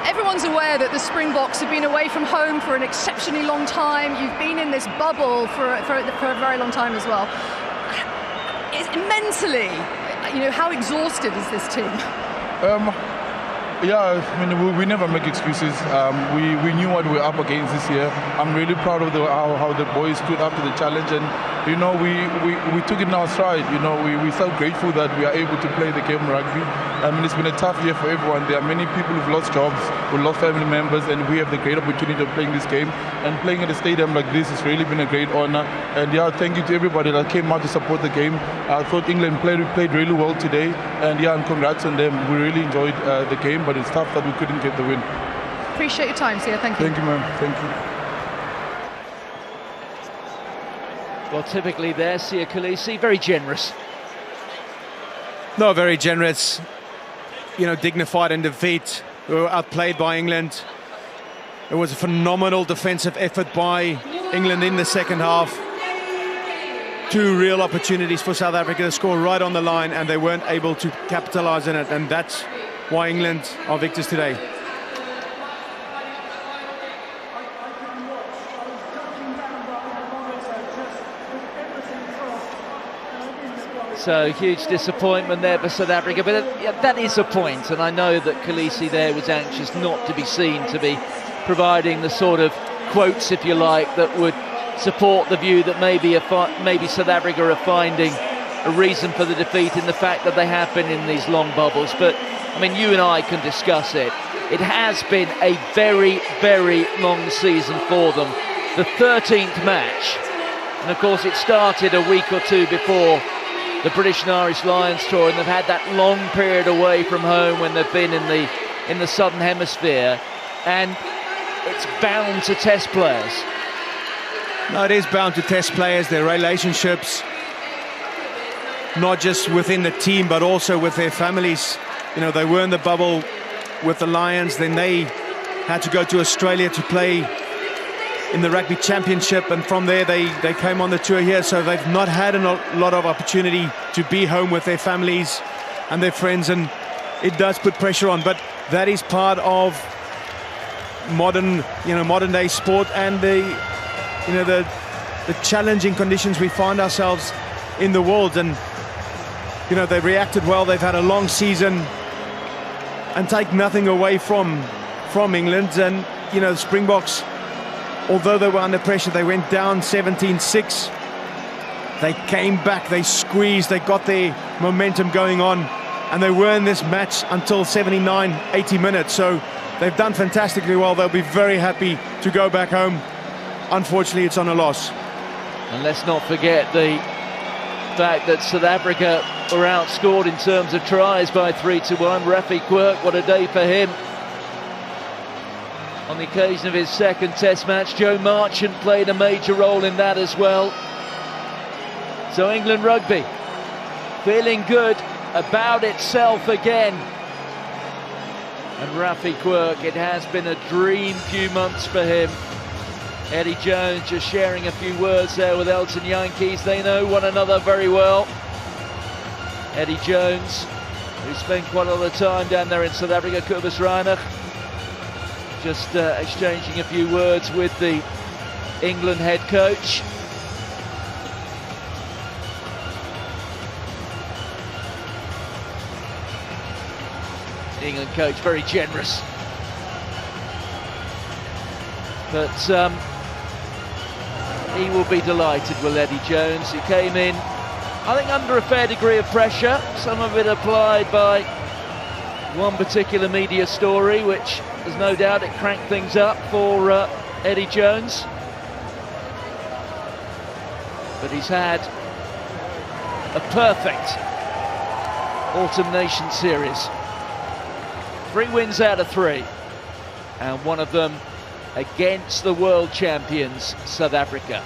Everyone's aware that the Springboks have been away from home for an exceptionally long time. You've been in this bubble for a very long time as well. Mentally, you know, how exhausted is this team? Yeah, I mean, we never make excuses. We knew what we were up against this year. I'm really proud of how the boys stood up to the challenge, and you know, we took it in our stride. You know, we're so grateful that we are able to play the game of rugby. I mean, it's been a tough year for everyone. There are many people who've lost jobs, who've lost family members, and we have the great opportunity of playing this game. And playing at a stadium like this has really been a great honour. And yeah, thank you to everybody that came out to support the game. I thought England played really well today, and yeah, and congrats on them. We really enjoyed the game, but it's tough that we couldn't get the win. Appreciate your time, Siya. Thank you. Thank you, ma'am. Thank you. Well, typically there, Siya Kolisi, very generous. No, very generous. You know, dignified in defeat. We were outplayed by England. It was a phenomenal defensive effort by England in the second half. 2 real opportunities for South Africa to score right on the line, and they weren't able to capitalise on it. And that's why England are victors today. So huge disappointment there for South Africa, but that is a point, and I know that Kolisi there was anxious not to be seen to be providing the sort of quotes, if you like, that would support the view that maybe South Africa are finding a reason for the defeat in the fact that they have been in these long bubbles. But I mean, you and I can discuss it. It has been a very, very long season for them. The 13th match, and of course it started a week or two before the British and Irish Lions tour, and they've had that long period away from home when they've been in the Southern Hemisphere, and it's bound to test players. No, it is bound to test players, their relationships, not just within the team, but also with their families. You know, they were in the bubble with the Lions, then they had to go to Australia to play in the Rugby Championship, and from there they came on the tour here, so they've not had a lot of opportunity to be home with their families and their friends, and it does put pressure on, but that is part of modern day sport and the challenging conditions we find ourselves in the world. And you know, they reacted well. They've had a long season, and take nothing away from England. And you know, the Springboks, although they were under pressure, they went down 17-6. They came back, they squeezed, they got their momentum going on, and they were in this match until 79, 80 minutes. So they've done fantastically well. They'll be very happy to go back home. Unfortunately, it's on a loss. And let's not forget the fact that South Africa were outscored in terms of tries by 3-1. Raffi Quirk, what a day for him. On the occasion of his second test match, Joe Marchant played a major role in that as well. So England rugby feeling good about itself again. And Raffi Quirk, it has been a dream few months for him. Eddie Jones just sharing a few words there with Elton Jantjies. They know one another very well. Eddie Jones, who spent quite a lot of time down there in South Africa, Kobus Reinach, just exchanging a few words with the England head coach. The England coach, very generous. But he will be delighted with Eddie Jones. He came in, I think, under a fair degree of pressure, some of it applied by one particular media story, which there's no doubt it cranked things up for Eddie Jones. But he's had a perfect Autumn Nations series. 3 wins out of 3, and one of them against the world champions, South Africa.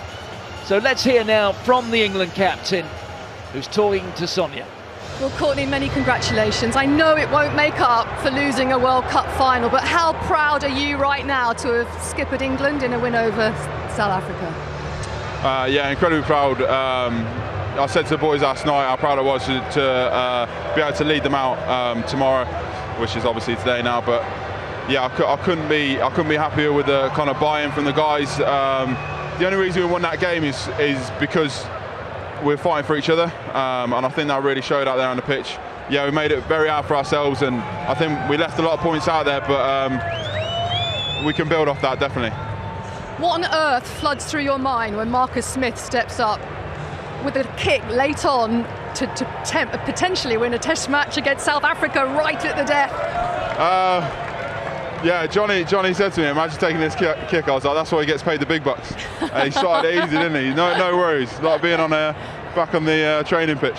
So let's hear now from the England captain, who's talking to Sonia. Well, Courtney, many congratulations. I know it won't make up for losing a World Cup final, but how proud are you right now to have skippered England in a win over South Africa? Yeah, incredibly proud. I said to the boys last night how proud I was to be able to lead them out tomorrow, which is obviously today now. But yeah, I couldn't be happier with the kind of buy-in from the guys. The only reason we won that game is because we're fighting for each other, and I think that really showed out there on the pitch. Yeah, we made it very hard for ourselves, and I think we left a lot of points out there, but we can build off that, definitely. What on earth floods through your mind when Marcus Smith steps up with a kick late on to potentially win a test match against South Africa right at the death? Yeah, Johnny said to me, imagine taking this kick. I was like, that's why he gets paid the big bucks. He started it easy, didn't he? No worries, like being back on the training pitch.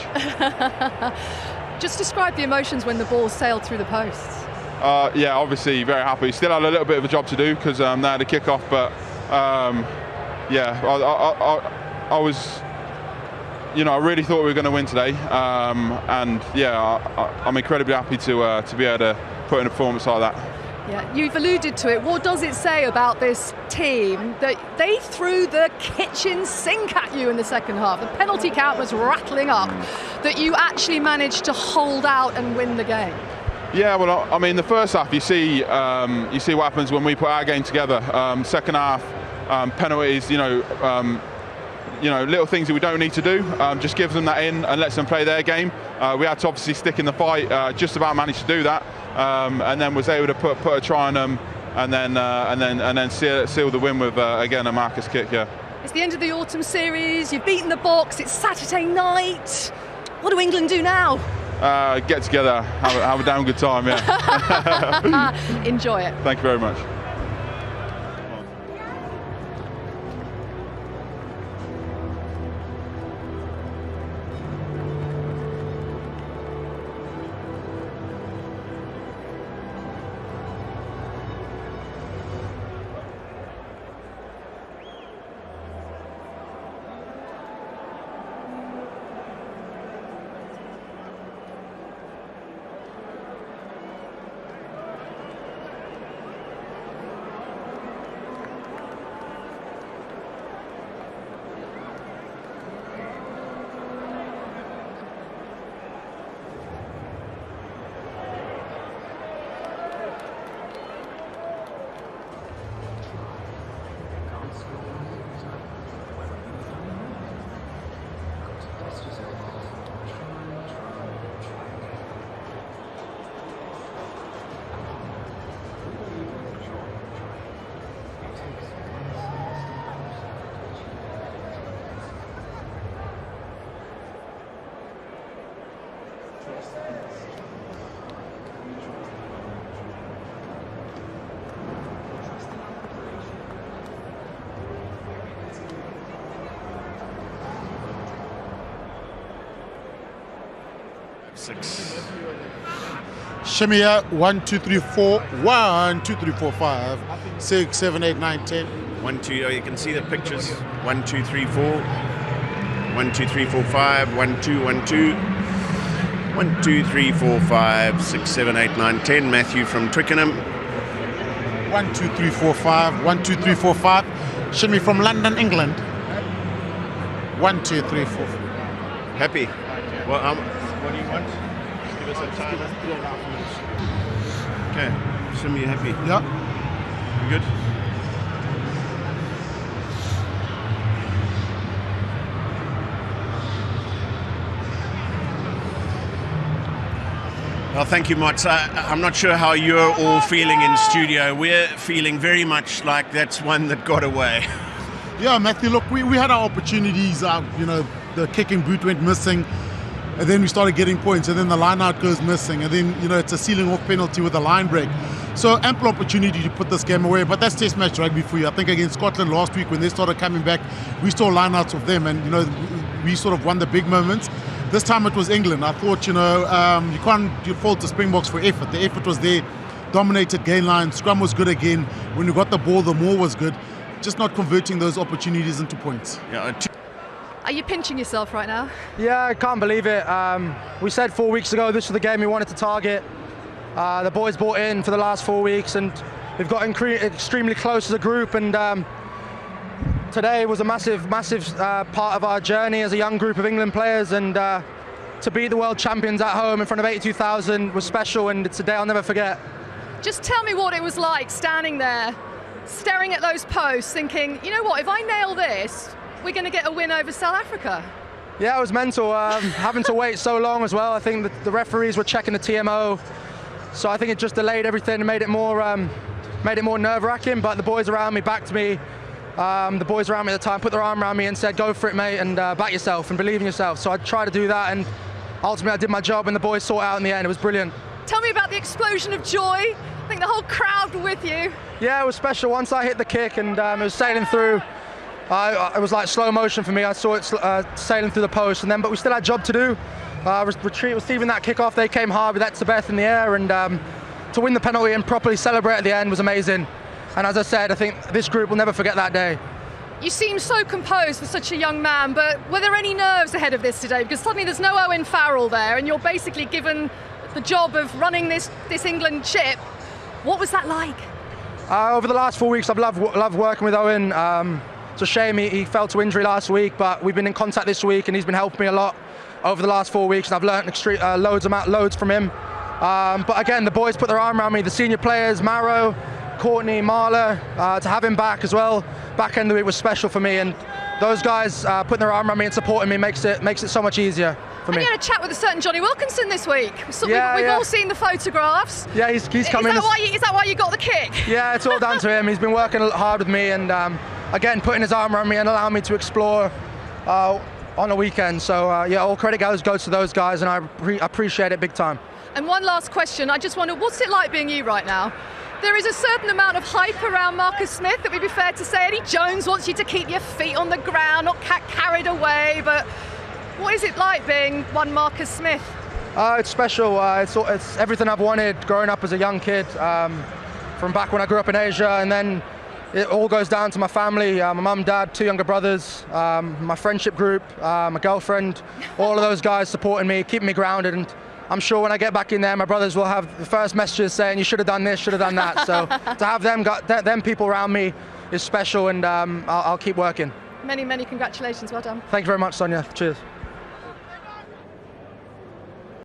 Just describe the emotions when the ball sailed through the posts. Yeah, obviously very happy. Still had a little bit of a job to do because they had a kick-off, but yeah, I was, I really thought we were going to win today, and yeah, I'm incredibly happy to be able to put in a performance like that. Yeah, you've alluded to it. What does it say about this team that they threw the kitchen sink at you in the second half? The penalty count was rattling up, that you actually managed to hold out and win the game. Yeah, well, I mean, the first half you see what happens when we put our game together. Second half, penalties, you know, little things that we don't need to do, just gives them that in and lets them play their game. We had to obviously stick in the fight, just about managed to do that, and then was able to put a try on them, and then seal the win with again a Marcus kick. Yeah. It's the end of the autumn series. You've beaten the Box. It's Saturday night. What do England do now? Get together, have a damn good time. Yeah. Enjoy it. Thank you very much. Shimia, 1, 2, 3, 4, 1, 2, 3, 4, 5, 6, 7, 8, 9, 10. 1, 2, you can see the pictures. 1, 2, 3, 4. 1, 2, 3, 4, 5. 1, 2, 1, 2. 1, 2, 3, 4, 5, 6, 7, 8, 9, 10. Matthew from Twickenham. 1, 2, 3, 4, 5. 1, 2, 3, 4, 5. Shimmy from London, England. 1, 2, 3, 4. Happy. Well, what do you want? Just give us a time. Okay. Shimmy, you happy? Yeah. You good? Well, thank you, Mats. I'm not sure how you're all feeling in studio. We're feeling very much like that's one that got away. Yeah, Matthew, look, we had our opportunities. The kicking boot went missing, and then we started getting points, and then the line out goes missing, and then, it's a sealing off penalty with a line break. So ample opportunity to put this game away, but that's test match rugby for you. I think against Scotland last week when they started coming back, we saw line outs of them, and, we sort of won the big moments. This time it was England. I thought, you can't fault the Springboks for effort. The effort was there, dominated gain line, scrum was good again. When you got the ball, the more was good. Just not converting those opportunities into points. Yeah. Are you pinching yourself right now? Yeah, I can't believe it. We said 4 weeks ago this was the game we wanted to target. The boys bought in for the last 4 weeks, and we've got extremely close as a group. And today was a massive part of our journey as a young group of England players. And to beat the world champions at home in front of 82,000 was special, and it's a day I'll never forget. Just tell me what it was like standing there, staring at those posts, thinking, you know what, if I nail this, we're going to get a win over South Africa. Yeah, it was mental, having to wait so long as well. I think that the referees were checking the TMO, so I think it just delayed everything and made it more nerve-wracking. But the boys around me backed me. The boys around me at the time put their arm around me and said, "Go for it, mate, and back yourself and believe in yourself." So I tried to do that, and ultimately I did my job, and the boys saw it out in the end. It was brilliant. Tell me about the explosion of joy. I think the whole crowd were with you. Yeah, it was special. Once I hit the kick and it was sailing through, it was like slow motion for me. I saw it sailing through the post, but we still had a job to do. Receiving that kick off, they came hard with Etzebeth in the air, and to win the penalty and properly celebrate at the end was amazing. And as I said, I think this group will never forget that day. You seem so composed for such a young man, but were there any nerves ahead of this today? Because suddenly there's no Owen Farrell there, and you're basically given the job of running this England ship. What was that like? Over the last 4 weeks, I've loved working with Owen. It's a shame he fell to injury last week, but we've been in contact this week, and he's been helping me a lot over the last 4 weeks, and I've learned loads from him. But again, the boys put their arm around me, the senior players, Maro, Courtney, Marla, to have him back as well. Back end of the week was special for me, and those guys putting their arm around me and supporting me makes it so much easier for me. And you had a chat with a certain Johnny Wilkinson this week. So we've all seen the photographs. Yeah, he's coming. Is that why you got the kick? Yeah, it's all down to him. He's been working hard with me, and again, putting his arm around me and allowing me to explore on a weekend. So yeah, all credit goes to those guys, and I appreciate it big time. And one last question. I just wonder, what's it like being you right now? There is a certain amount of hype around Marcus Smith, that would be fair to say. Eddie Jones wants you to keep your feet on the ground, not carried away, but what is it like being one Marcus Smith? It's special. It's everything I've wanted growing up as a young kid, from back when I grew up in Asia, and then it all goes down to my family, my mum, dad, 2 younger brothers, my friendship group, my girlfriend, all of those guys supporting me, keeping me grounded, and I'm sure when I get back in there, my brothers will have the first messages saying, you should have done this, should have done that. So to have them people around me is special, and I'll keep working. Many, many congratulations. Well done. Thank you very much, Sonia. Cheers.